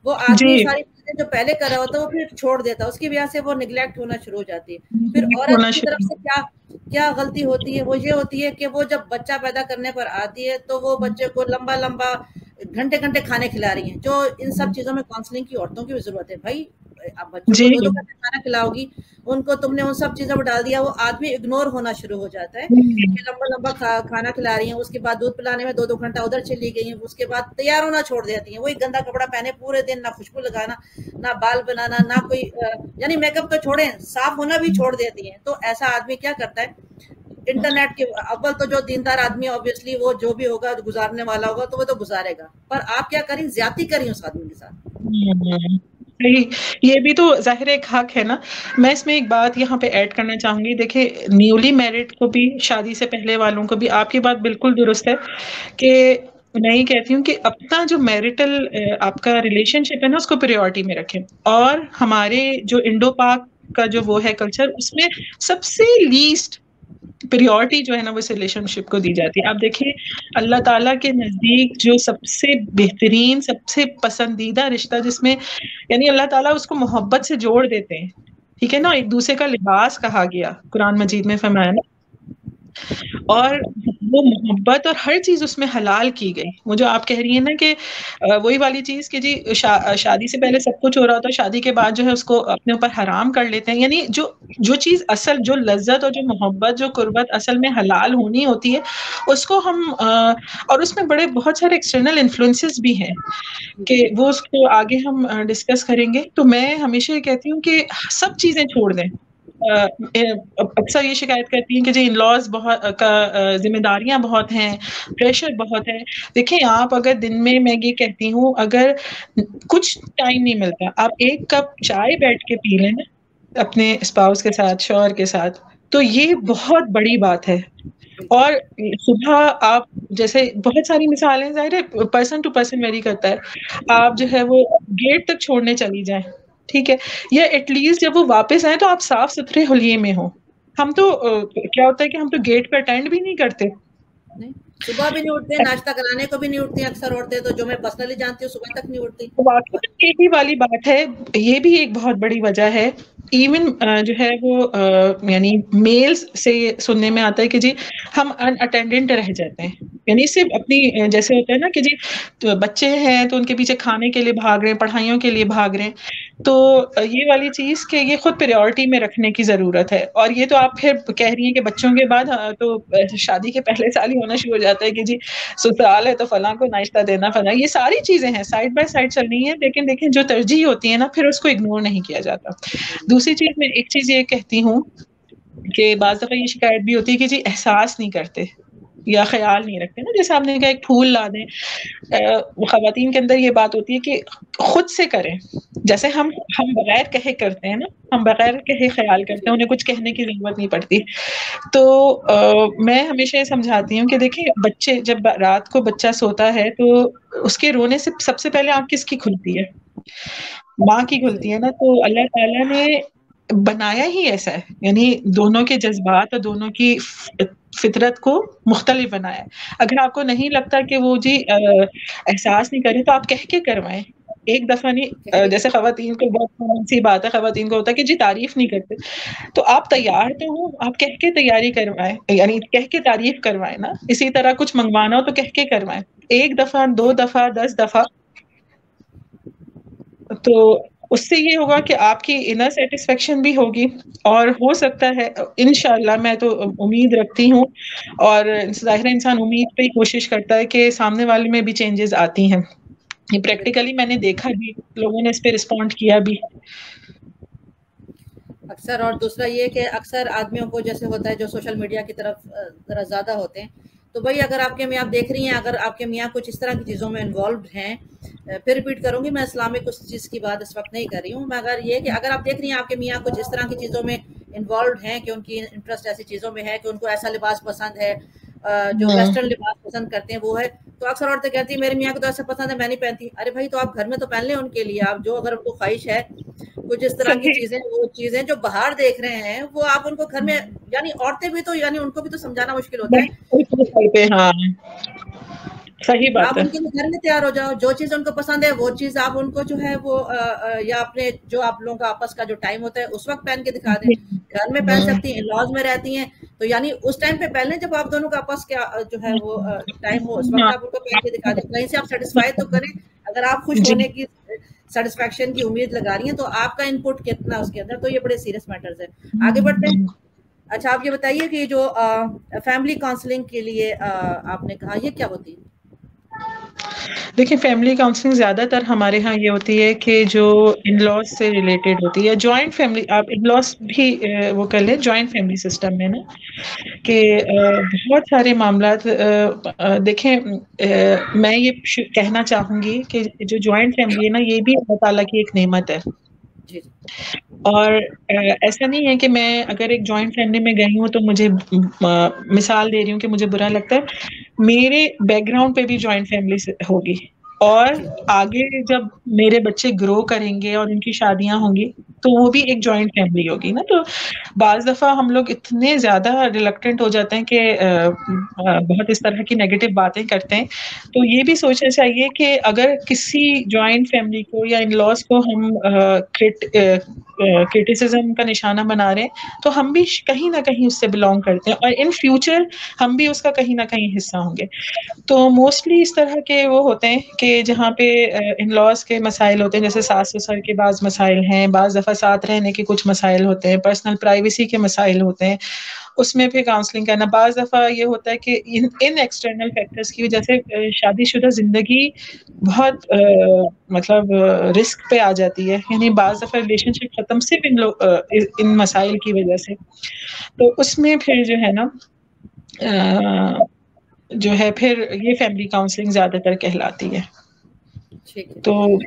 وہ آدمی جی ساری چیزیں جو پہلے کر رہا ہوتا ہے وہ پھر چھوڑ دیتا ہے, اس کی وجہ سے وہ نیگلیکٹ ہونا شروع ہو جاتی ہے. پھر ہونا عورت کی طرف شروع. سے کیا غلطی ہوتی ہے, وہ یہ ہوتی ہے کہ وہ جب بچہ پیدا کرنے پر آتی ہے تو وہ بچے کو لمبا لمبا گھنٹے گھنٹے کھانے کھلا رہی ہیں, جو ان سب چیزوں میں کاؤنسلنگ کی عورتوں کی بھی ضرورت ہے. بھائی اب بچوں کو جی 2 گھنٹے کھانا کھلاؤ گی, ان کو تم نے ان سب چیزوں میں ڈال دیا, وہ آدمی اگنور ہونا شروع ہو جاتا ہے کہ لمبا لمبا کھانا کھلا رہی ہیں, اس کے بعد دودھ پلانے میں 2 گھنٹہ ادھر چلی گئی ہیں, اس کے بعد تیار ہونا چھوڑ دیتی ہیں, وہی گندا کپڑا پہنے پورے دن, نہ خوشبو لگانا, نہ بال بنانا, نہ کوئی یعنی میک اپ تو چھوڑیں, صاف ہونا بھی چھوڑ دیتی ہیں. تو ایسا آدمی کیا کرتا ہے, انٹرنیٹ کے اول تو جو دیندار آدمی obviously وہ جو بھی ہوگا گزارنے والا ہوگا تو وہ تو گزارے گا, پر آپ کیا کریں, زیادتی کریں اس آدمی کے ساتھ. صحیح, یہ بھی تو ظاہر ایک حق ہے نا. میں اس میں ایک بات یہاں پہ ایڈ کرنا چاہوں گی. دیکھیں, نیولی میرڈ کو بھی, شادی سے پہلے والوں کو بھی, آپ کی بات بالکل درست ہے کہ میں یہ کہتی ہوں کہ اپنا جو میرٹل آپ کا ریلیشن شپ ہے نا, اس کو پریورٹی میں رکھیں. اور ہمارے جو انڈو پاک کا جو وہ ہے کلچر, اس میں سب سے لیسٹ پریورٹی جو ہے نا وہ اس ریلیشن شپ کو دی جاتی ہے. آپ دیکھیں, اللہ تعالیٰ کے نزدیک جو سب سے بہترین, سب سے پسندیدہ رشتہ جس میں یعنی اللہ تعالیٰ اس کو محبت سے جوڑ دیتے ہیں, ٹھیک ہے نا, ایک دوسرے کا لباس کہا گیا قرآن مجید میں فرمایا نا, اور وہ محبت اور ہر چیز اس میں حلال کی گئی. وہ جو آپ کہہ رہی ہیں نا کہ وہی والی چیز کہ جی شادی سے پہلے سب کچھ ہو رہا ہوتا ہے, شادی کے بعد جو ہے اس کو اپنے اوپر حرام کر لیتے ہیں. یعنی جو چیز اصل, جو لذت اور جو محبت, جو قربت اصل میں حلال ہونی ہوتی ہے, اس کو ہم اور اس میں بڑے بہت سارے ایکسٹرنل انفلوئنسز بھی ہیں کہ وہ اس کو آگے ہم ڈسکس کریں گے. تو میں ہمیشہ یہ کہتی ہوں کہ سب چیزیں چھوڑ دیں. اکثر یہ شکایت کرتی ہیں کہ جی ان لاز بہت کا ذمہ داریاں بہت ہیں, پریشر بہت ہے. دیکھیں, آپ اگر دن میں یہ کہتی ہوں, اگر کچھ ٹائم نہیں ملتا, آپ ایک کپ چائے بیٹھ کے پی لیں نا اپنے اسپاؤس کے ساتھ, شوہر کے ساتھ, تو یہ بہت بڑی بات ہے. اور صبح آپ جیسے بہت ساری مثالیں, ظاہر ہے پرسن ٹو پرسن ویری کرتا ہے, آپ جو ہے وہ گیٹ تک چھوڑنے چلی جائیں, ٹھیک ہے, یا ایٹ لیسٹ جب وہ واپس آئیں تو آپ صاف ستھرے حلیے میں ہوں. ہم تو کیا ہوتا ہے کہ ہم تو گیٹ پہ اٹینڈ بھی نہیں کرتے, صبح بھی نہیں اٹھتے, ناشتہ کرانے کو بھی نہیں اٹھتی اکثر عورتیں, تو جو میں پرسنلی جانتی ہوں صبح تک نہیں اٹھتی. واقعی یہی والی بات ہے, یہ بھی ایک بہت بڑی وجہ ہے. ایون جو ہے وہ یعنی میلز سے سننے میں آتا ہے کہ جی ہم ان اٹینڈنٹ رہ جاتے ہیں. یعنی صرف اپنی جیسے ہوتا ہے نا کہ جی بچے ہیں تو ان کے پیچھے کھانے کے لیے بھاگ رہے ہیں, پڑھائیوں کے لیے بھاگ رہے ہیں. تو یہ والی چیز کہ یہ خود پریورٹی میں رکھنے کی ضرورت ہے. اور یہ تو آپ پھر کہہ رہی ہیں کہ بچوں کے بعد تو شادی کے پہلے سال ہی ہونا شروع ہو جاتا ہے کہ جی سسرال ہے تو فلاں کو ناشتہ دینا, فلاں, یہ ساری چیزیں ہیں سائڈ بائی سائڈ چل رہی ہیں. لیکن دیکھیں جو ترجیح ہوتی ہے نا, پھر اس کو اگنور نہیں کیا جاتا. دوسری چیز, میں ایک چیز یہ کہتی ہوں کہ بعض دفعہ یہ شکایت بھی ہوتی ہے کہ جی احساس نہیں کرتے. یا خیال نہیں رکھتے نا. جیسے آپ نے کہا ایک پھول لا دیں, خواتین کے اندر یہ بات ہوتی ہے کہ خود سے کریں, جیسے ہم بغیر کہے کرتے ہیں نا, ہم بغیر کہے خیال کرتے ہیں, انہیں کچھ کہنے کی ضرورت نہیں پڑتی. تو میں ہمیشہ یہ سمجھاتی ہوں کہ دیکھیں بچے جب رات کو بچہ سوتا ہے تو اس کے رونے سے سب سے پہلے آنکھ کس کی کھلتی ہے؟ ماں کی کھلتی ہے نا. تو اللہ تعالیٰ نے بنایا ہی ایسا ہے, یعنی دونوں کے جذبات اور دونوں کی فطرت کو مختلف بنایا. اگر آپ کو نہیں لگتا کہ وہ جی احساس نہیں کرے تو آپ کہہ کے کروائیں. ایک دفعہ نہیں, جیسے خواتین کو بہت کامن سی بات ہے, خواتین کو ہوتا ہے کہ جی تعریف نہیں کرتے, تو آپ تیار تو ہو, آپ کہہ کے تیاری کروائیں, یعنی کہہ کے تعریف کروائیں نا. اسی طرح کچھ منگوانا ہو تو کہہ کے کروائیں, ایک دفعہ, 2 دفعہ, 10 دفعہ. تو اس سے یہ ہوگا کہ آپ کی انر سیٹسفیکشن بھی ہوگی, اور ہو سکتا ہے انشاءاللہ, میں تو امید رکھتی ہوں, اور ظاہر انسان امید پہ ہی کوشش کرتا ہے کہ سامنے والے میں بھی چینجز آتی ہیں. یہ پریکٹیکلی میں نے دیکھا بھی, لوگوں نے اس پہ رسپونڈ کیا بھی اکثر. اور دوسرا یہ کہ اکثر آدمیوں کو جیسے ہوتا ہے جو سوشل میڈیا کی طرف ذرا زیادہ ہوتے ہیں, تو بھائی اگر آپ کے میاں آپ دیکھ رہی ہیں, اگر آپ کے میاں کچھ اس طرح کی چیزوں میں انوالوڈ ہیں, پھر ریپیٹ کروں گی, میں اسلامک اس چیز کی بات اس وقت نہیں کر رہی ہوں, مگر یہ کہ اگر آپ دیکھ رہی ہیں آپ کے میاں کچھ اس طرح کی چیزوں میں انوالوڈ ہیں کہ ان کی انٹرسٹ ایسی چیزوں میں ہے کہ ان کو ایسا لباس پسند ہے جو ویسٹرن لباس پسند کرتے ہیں وہ ہے, تو اکثر عورتیں کہتی ہیں میرے میاں کو تو ایسا پسند ہے میں نہیں پہنتی. ارے بھائی تو آپ گھر میں تو پہن لیں ان کے لیے, آپ جو اگر ان کو خواہش ہے کچھ اس طرح کی چیزیں, وہ چیزیں جو باہر دیکھ رہے ہیں وہ آپ ان کو گھر میں, یعنی عورتیں بھی تو, یعنی ان کو بھی تو سمجھانا مشکل ہوتا ہے. ہاں صحیح بات آپ ہے. ان کے گھر میں تیار ہو جاؤ, جو چیز ان کو پسند ہے وہ چیز آپ ان کو جو ہے وہ یا اپنے جو آپ لوگوں کا آپس کا جو ٹائم ہوتا ہے اس وقت پہن کے دکھا دیں. گھر میں پہن سکتی ہیں, ان لاز میں رہتی ہیں, تو یعنی اس ٹائم پہ پہلے جب آپ دونوں کا آپس کا جو ہے وہ ٹائم ہو اس وقت آپ ان کو پہن کے دکھا دیں. کہیں سے آپ سیٹسفائی تو کریں, اگر آپ خوش جی ہونے کی سیٹسفیکشن کی امید لگا رہی ہیں تو آپ کا ان پٹ کتنا اس کے اندر, تو یہ بڑے سیریس میٹرز ہیں. آگے بڑھتے ہیں. اچھا آپ یہ بتائیے کہ جو فیملی کاؤنسلنگ کے لیے آپ نے کہا, یہ کیا ہوتی ہے؟ دیکھیں فیملی کاؤنسلنگ زیادہ تر ہمارے ہاں یہ ہوتی ہے کہ جو ان لاز سے ریلیٹڈ ہوتی ہے, جوائنٹ فیملی, آپ ان لاز بھی وہ کر لیں جوائنٹ فیملی سسٹم میں نا, کہ بہت سارے معاملات دیکھیں, میں یہ کہنا چاہوں گی کہ جو جوائنٹ فیملی ہے نا یہ بھی اللہ تعالیٰ کی ایک نعمت ہے. جی اور ایسا نہیں ہے کہ میں اگر ایک جوائنٹ فیملی میں گئی ہوں تو مجھے مثال دے رہی ہوں کہ مجھے برا لگتا ہے, میرے بیک گراؤنڈ پہ بھی جوائنٹ فیملی ہوگی, اور جی آگے جب میرے بچے گرو کریں گے اور ان کی شادیاں ہوں گی تو وہ بھی ایک جوائنٹ فیملی ہوگی نا. تو بعض دفعہ ہم لوگ اتنے زیادہ ریلکٹنٹ ہو جاتے ہیں کہ بہت اس طرح کی نیگیٹو باتیں کرتے ہیں. تو یہ بھی سوچنا چاہیے کہ اگر کسی جوائنٹ فیملی کو یا ان لاز کو ہم کرٹیسزم کا نشانہ بنا رہے ہیں تو ہم بھی کہیں نہ کہیں اس سے بلونگ کرتے ہیں, اور ان فیوچر ہم بھی اس کا کہیں نہ کہیں حصہ ہوں گے. تو موسٹلی اس طرح کے وہ ہوتے ہیں کہ جہاں پہ ان لاز کے مسائل ہوتے ہیں, جیسے ساس سسر کے بعض مسائل ہیں, بعض دفعہ ساتھ رہنے کے کچھ مسائل ہوتے ہیں, پرسنل پرائیویسی کے مسائل ہوتے ہیں, اس میں پھر کاؤنسلنگ کرنا. بعض دفعہ یہ ہوتا ہے کہ ان ایکسٹرنل فیکٹرز کی وجہ سے شادی شدہ زندگی بہت مطلب رسک پہ آ جاتی ہے, یعنی بعض دفعہ ریلیشن شپ ختم صرف ان مسائل کی وجہ سے. تو اس میں پھر جو ہے نا جو ہے پھر یہ فیملی کاؤنسلنگ زیادہ تر کہلاتی ہے. ٹھیک ہے, تو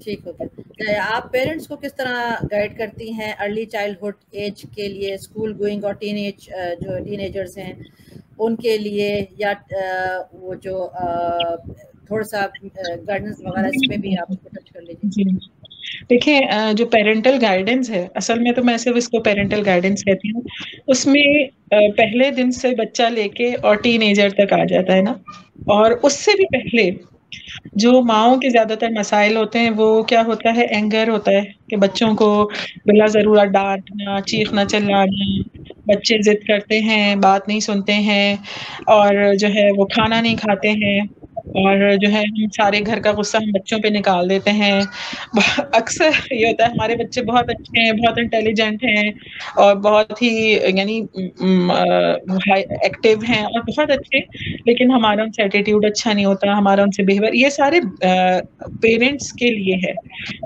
ٹھیک ہو گیا. آپ پیرنٹس کو کس طرح گائیڈ کرتی ہیں ارلی چائلڈہڈ ایج کے لیے, اسکول گوئنگ اور جو ٹین ایجرز ہیں ان کے لیے, یا وہ جو تھوڑا سا گائیڈنس وغیرہ اس میں بھی آپ ٹچ کر لیجیے. جی دیکھیں جو پیرنٹل گائیڈنس ہے, اصل میں تو میں صرف اس کو پیرنٹل گائیڈنس کہتی ہوں, اس میں پہلے دن سے بچہ لے کے اور ٹین ایجر تک آ جاتا ہے نا. اور اس سے بھی پہلے جو ماؤں کے زیادہ تر مسائل ہوتے ہیں وہ کیا ہوتا ہے, اینگر ہوتا ہے, کہ بچوں کو بلا ضرورت ڈانٹنا, چیخنا چلانا, بچے ضد کرتے ہیں, بات نہیں سنتے ہیں, اور جو ہے وہ کھانا نہیں کھاتے ہیں, اور جو ہے ہم سارے گھر کا غصہ ہم بچوں پہ نکال دیتے ہیں. اکثر یہ ہوتا ہے ہمارے بچے بہت اچھے ہیں, بہت انٹیلیجنٹ ہیں, اور بہت ہی یعنی ایکٹیو ہیں اور بہت اچھے, لیکن ہمارا ان سے ایٹیٹیوڈ اچھا نہیں ہوتا, ہمارا ان سے بہیویئر, یہ سارے پیرنٹس کے لیے ہے.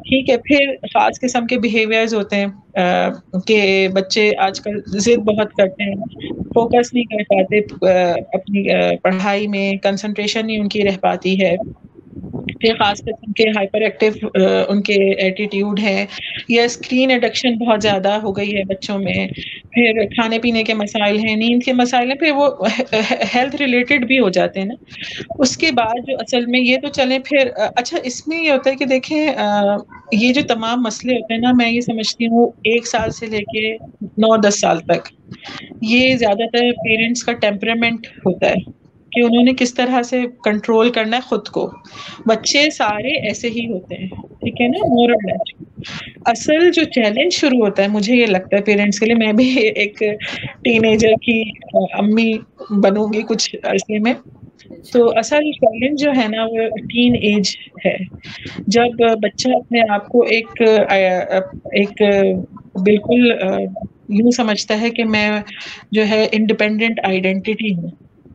ٹھیک ہے, پھر خاص قسم کے بہیویئرز ہوتے ہیں کہ بچے آج کل ضد بہت کرتے ہیں, فوکس نہیں کر پاتے اپنی پڑھائی میں, کنسنٹریشن نہیں ان کی رہ پاتی ہے, پھر خاص کر ان کے ہائپر ایکٹیو ان کے ایٹیٹیوڈ ہے, یا اسکرین ایڈکشن بہت زیادہ ہو گئی ہے بچوں میں, پھر کھانے پینے کے مسائل ہیں, نیند کے مسائل ہیں, پھر وہ ہیلتھ ریلیٹڈ بھی ہو جاتے ہیں نا. اس کے بعد جو اصل میں یہ تو چلیں پھر اچھا اس میں یہ ہوتا ہے کہ دیکھیں یہ جو تمام مسئلے ہوتے ہیں نا, میں یہ سمجھتی ہوں 1 سال سے لے کے 9-10 سال تک یہ زیادہ تر پیرنٹس کا ٹیمپرامنٹ ہوتا ہے کہ انہوں نے کس طرح سے کنٹرول کرنا ہے خود کو. بچے سارے ایسے ہی ہوتے ہیں, ٹھیک ہے نا, مور اور لیس. اصل جو چیلنج شروع ہوتا ہے مجھے یہ لگتا ہے پیرنٹس کے لیے, میں بھی ایک ٹین ایجر کی امی بنوں گی کچھ عرصے میں, تو اصل چیلنج جو ہے نا وہ ٹین ایج ہے, جب بچہ اپنے آپ کو ایک بالکل یوں سمجھتا ہے کہ میں جو ہے انڈیپینڈنٹ آئیڈینٹی ہوں,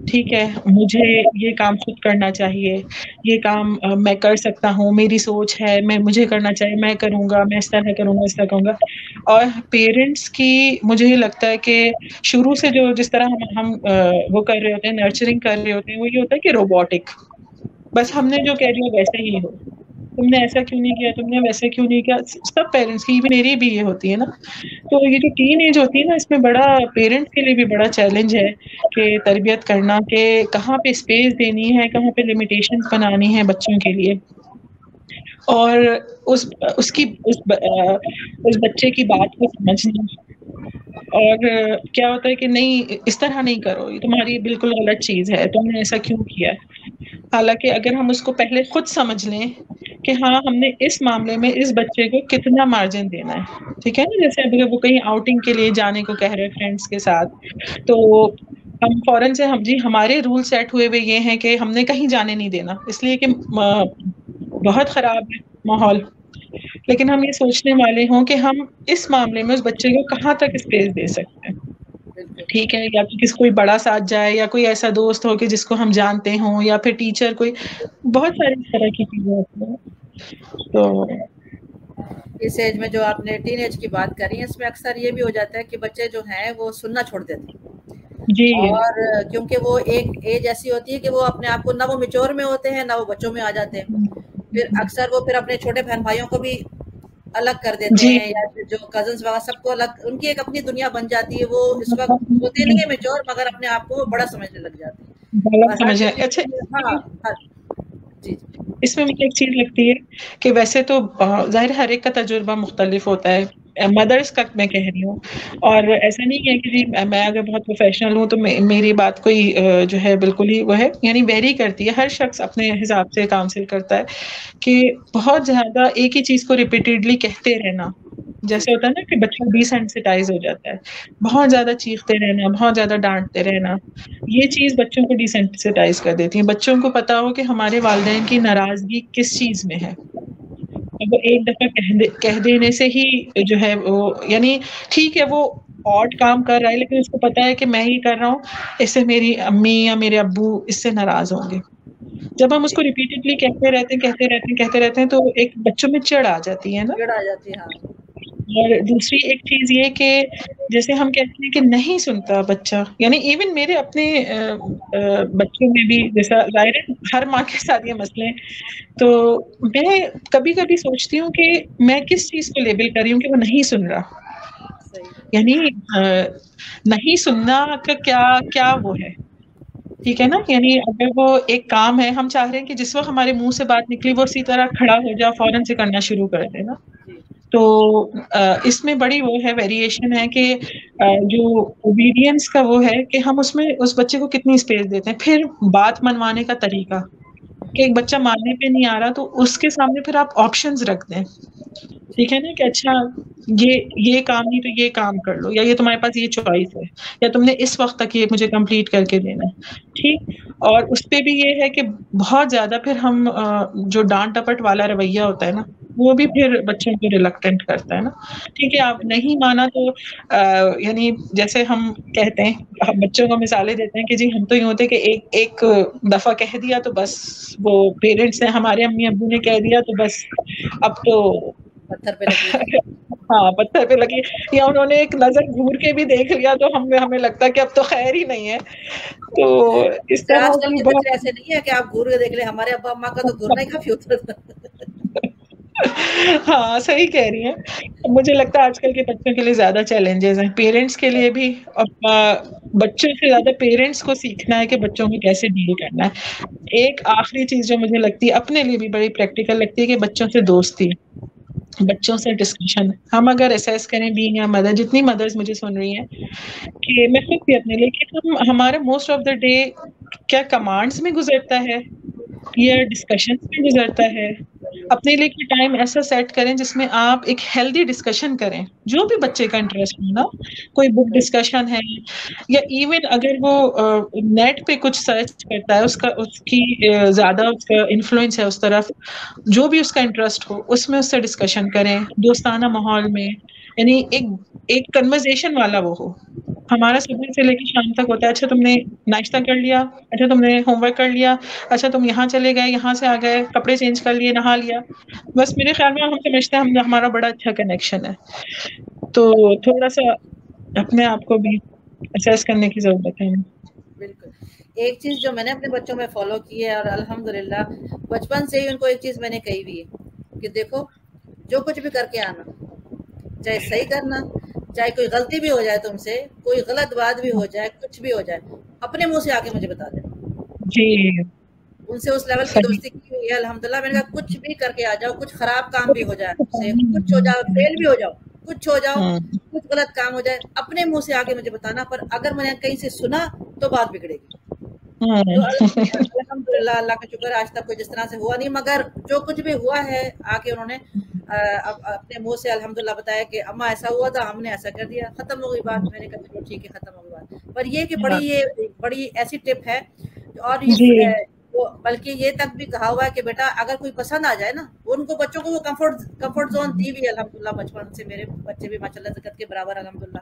ٹھیک ہے, مجھے یہ کام خود کرنا چاہیے, یہ کام میں کر سکتا ہوں, میری سوچ ہے, مجھے کرنا چاہیے, میں کروں گا, میں اس طرح کروں گا, اس طرح کروں گا. اور پیرنٹس کی مجھے یہ لگتا ہے کہ شروع سے جو جس طرح ہم وہ کر رہے ہوتے ہیں, نرچرنگ کر رہے ہوتے ہیں, وہ یہ ہوتا ہے کہ روبوٹک, بس ہم نے جو کہہ دیا ویسے ہی ہو, تم نے ایسا کیوں نہیں کیا, تم نے ویسا کیوں نہیں کیا. سب پیرنٹس کی, میری بھی یہ ہوتی ہے نا. تو یہ جو ٹین ایج ہوتی ہے نا, اس میں بڑا پیرنٹس کے لیے بھی بڑا چیلنج ہے کہ تربیت کرنا, کہ کہاں پہ اسپیس دینی ہے, کہاں پہ لمیٹیشنز بنانی ہے بچوں کے لیے, اور اس بچے کی بات کو سمجھنا. اور کیا ہوتا ہے کہ نہیں اس طرح نہیں کرو, یہ تمہاری بالکل غلط چیز ہے, تم نے ایسا کیوں کیا. حالانکہ اگر ہم اس کو پہلے خود سمجھ لیں کہ ہاں ہم نے اس معاملے میں اس بچے کو کتنا مارجن دینا ہے, ٹھیک ہے نا, جیسے ابھی وہ کہیں آؤٹنگ کے لیے جانے کو کہہ رہے فرینڈس کے ساتھ, تو ہم فوراً سے جی ہمارے رول سیٹ ہوئے ہوئے یہ ہیں کہ ہم نے کہیں جانے نہیں دینا, اس لیے کہ بہت خراب ہے ماحول. لیکن ہم یہ سوچنے والے ہوں کہ ہم اس معاملے میں اس بچے کو کہاں تک اسپیس دے سکتے ہیں, ٹھیک ہے, یا پھر کوئی بڑا ساتھ جائے, یا کوئی ایسا دوست ہو کہ جس کو ہم جانتے ہوں, یا پھر ٹیچر, کوئی بہت ساری اس طرح کی چیزیں ہوتی ہیں. تو اس ایج میں جو آپ نے ٹین ایج کی بات کری ہے, اس میں اکثر یہ بھی ہو جاتا ہے کہ بچے جو ہیں وہ سننا چھوڑ دیتے ہیں, جی, اور کیونکہ وہ ایک ایج ایسی ہوتی ہے کہ وہ اپنے آپ کو نہ وہ میچور میں ہوتے ہیں, نہ وہ بچوں میں آ جاتے ہیں. پھر اکثر وہ پھر اپنے چھوٹے بہن بھائیوں کو بھی الگ کر دیتے جی, ہیں, یا جو کزنس وغیرہ سب کو الگ, ان کی ایک اپنی دنیا بن جاتی ہے. وہ اس وقت ہوتے نہیں ہے میچور, مگر اپنے آپ کو بڑا سمجھنے لگ جاتے ہیں. اور ہر سمجھ آئے. کسی, اچھا ہاں جی اس میں مجھے ایک چیز لگتی ہے کہ ویسے تو ظاہر ہر ایک کا تجربہ مختلف ہوتا ہے, مدرس کا میں کہہ رہی ہوں, اور ایسا نہیں ہے کہ جی میں اگر بہت پروفیشنل ہوں تو میری بات کوئی جو ہے بالکل ہی وہ ہے, یعنی ویری کرتی ہے, ہر شخص اپنے حساب سے کاؤنسل کرتا ہے. کہ بہت زیادہ ایک ہی چیز کو ریپیٹیڈلی کہتے رہنا, جیسے ہوتا ہے نا کہ بچہ ڈی سینسٹائز ہو جاتا ہے, بہت زیادہ چیختے رہنا, بہت زیادہ ڈانٹتے رہنا, یہ چیز بچوں کو ڈی سینسٹائز کر دیتی ہے. بچوں کو پتا ہو کہ ہمارے والدین کی ناراضگی کس چیز میں ہے, وہ ایک دفعہ کہہ دینے سے ہی جو ہے وہ, یعنی ٹھیک ہے وہ آڈ کام کر رہا ہے, لیکن اس کو پتا ہے کہ میں ہی کر رہا ہوں, اس سے میری امی یا میرے ابو اس سے ناراض ہوں گے. جب ہم اس کو ریپیٹڈلی کہتے رہتے ہیں تو ایک بچوں میں چڑ آ جاتی ہے نا. چڑ آ جاتی ہے, ہاں. اور دوسری ایک چیز یہ کہ جیسے ہم کہتے ہیں کہ نہیں سنتا بچہ, یعنی ایون میرے اپنے بچوں میں بھی, جیسا ظاہر ہے ہر ماں کے ساتھ یہ مسئلے ہیں, تو میں کبھی کبھی سوچتی ہوں کہ میں کس چیز کو لیبل کر رہی ہوں کہ وہ نہیں سن رہا. یعنی نہیں سننا کا کیا وہ ہے, ٹھیک ہے نا, یعنی اگر وہ ایک کام ہے, ہم چاہ رہے ہیں کہ جس وقت ہمارے منہ سے بات نکلی وہ اسی طرح کھڑا ہو جا, فوراً سے کرنا شروع کر دے نا. تو اس میں بڑی وہ ہے, ویریشن ہے کہ جو اوبیڈینس کا وہ ہے کہ ہم اس میں اس بچے کو کتنی اسپیس دیتے ہیں. پھر بات منوانے کا طریقہ, کہ ایک بچہ ماننے پہ نہیں آ رہا تو اس کے سامنے پھر آپ آپشنز رکھ دیں, ٹھیک ہے نا, کہ اچھا یہ کام نہیں تو یہ کام کر لو, یا یہ تمہارے پاس یہ چوائس ہے, یا تم نے اس وقت تک یہ مجھے کمپلیٹ کر کے دینا ہے, ٹھیک. اور اس پہ بھی یہ ہے کہ بہت زیادہ پھر ہم جو ڈانٹ ڈپٹ والا رویہ ہوتا ہے نا, وہ بھی پھر بچوں کو ریلکٹنٹ کرتا ہے نا. ٹھیک ہے, آپ نہیں مانا تو یعنی جیسے ہم کہتے ہیں, ہم بچوں کو مثالیں دیتے ہیں کہ جی ہم تو یوں ہوتے کہ ایک دفعہ کہہ دیا تو بس, وہ پیرنٹس نے, ہمارے امی ابو نے کہہ دیا تو بس اب تو پتھر پہ لکیر. ہاں پتھر پہ لگی، یا انہوں نے ایک نظر گھور کے بھی دیکھ لیا تو ہمیں لگتا ہے کہ اب تو خیر ہی نہیں ہے. تو اس طرح آج کل کی کے بچے بہت ایسے نہیں ہے کہ آپ گھور کے دیکھ لیں. ہمارے ابا اماں کا تو گھورنا ہی کافی ہوتا تھا. ہاں صحیح کہہ رہی ہیں. مجھے لگتا ہے آج کل کے بچوں کے لیے زیادہ چیلنجز ہیں، پیرنٹس کے لیے بھی، اور بچوں سے زیادہ پیرنٹس کو سیکھنا ہے کہ بچوں کو کیسے ڈیل کرنا ہے. ایک آخری چیز جو مجھے لگتی ہے اپنے لیے بھی بڑی پریکٹیکل لگتی ہے کہ بچوں سے دوستی، بچوں سے ڈسکشن. ہم اگر اسیس کریں بینگ یا مدر، جتنی مدرس مجھے سن رہی ہیں، کہ میں خود بھی اپنے لیے کہ ہمارا موسٹ آف دا ڈے کیا کمانڈس میں گزرتا ہے یا ڈسکشن میں گزرتا ہے. اپنے لیے کوئی ٹائم ایسا سیٹ کریں جس میں آپ ایک ہیلدی ڈسکشن کریں، جو بھی بچے کا انٹرسٹ ہو نا، کوئی بک ڈسکشن ہے، یا ایون اگر وہ نیٹ پہ کچھ سرچ کرتا ہے، اس کی زیادہ اس کا انفلوئنس ہے اس طرف، جو بھی اس کا انٹرسٹ ہو اس میں اس سے ڈسکشن کریں دوستانہ ماحول میں. یعنی ایک کنورزیشن والا وہ ہو. ہمارا صبح سے لے کے شام تک ہوتا ہے، اچھا تم نے ناشتہ کر لیا، اچھا تم نے ہوم ورک کر لیا، اچھا تم یہاں چلے گئے، یہاں سے آ گئے، کپڑے چینج کر لیے، نہا لیا. بس میرے خیال میں ہم سمجھتے ہیں ہمارا بڑا اچھا کنیکشن ہے. تو تھوڑا سا اپنے آپ کو بھی اسیس کرنے کی ضرورت ہے. بالکل. ایک چیز جو میں نے اپنے بچوں میں فالو کی ہے، اور الحمدللہ بچپن سے ہی ان کو ایک چیز میں نے کہی بھی ہے کہ دیکھو جو کچھ بھی کر کے آنا، چاہے صحیح کرنا، چاہے کوئی غلطی بھی ہو جائے تم سے، کوئی غلط بات بھی ہو جائے، کچھ بھی ہو جائے، اپنے منہ سے آ کے مجھے بتا دینا. جی ان سے اس لیول کی صحیح. دوستی کی ہوئی ہے الحمدللہ. میں نے کہا کچھ بھی کر کے آ جاؤ، کچھ خراب کام بھی ہو جائے مجھ سے، کچھ ہو جاؤ، فیل بھی ہو جاؤ، کچھ ہو جاؤ، کچھ غلط کام ہو جائے، اپنے منہ سے آگے مجھے بتانا. پر اگر میں نے کہیں سے سنا تو بات بگڑے گی. تو الحمدللہ اللہ کا شکر آج تک کوئی جس طرح سے ہوا نہیں. مگر جو کچھ بھی ہوا ہے آ کے انہوں نے اپنے منہ سے الحمدللہ بتایا کہ اماں ایسا ہوا تھا، ہم نے ایسا کر دیا، ختم ہو گئی بات. میں نے کہا چلو ٹھیک ہے، ختم ہو گئی بات. پر یہ کہ بڑی ایسی ٹپ ہے. اور جی بلکہ یہ تک بھی کہا ہوا ہے کہ بیٹا اگر کوئی پسند آ جائے نا، ان کو بچوں کو وہ کمفرٹ زون دی بھی الحمدللہ. بچپن سے میرے بچے بھی ماشاءاللہ زکات کے برابر الحمدللہ.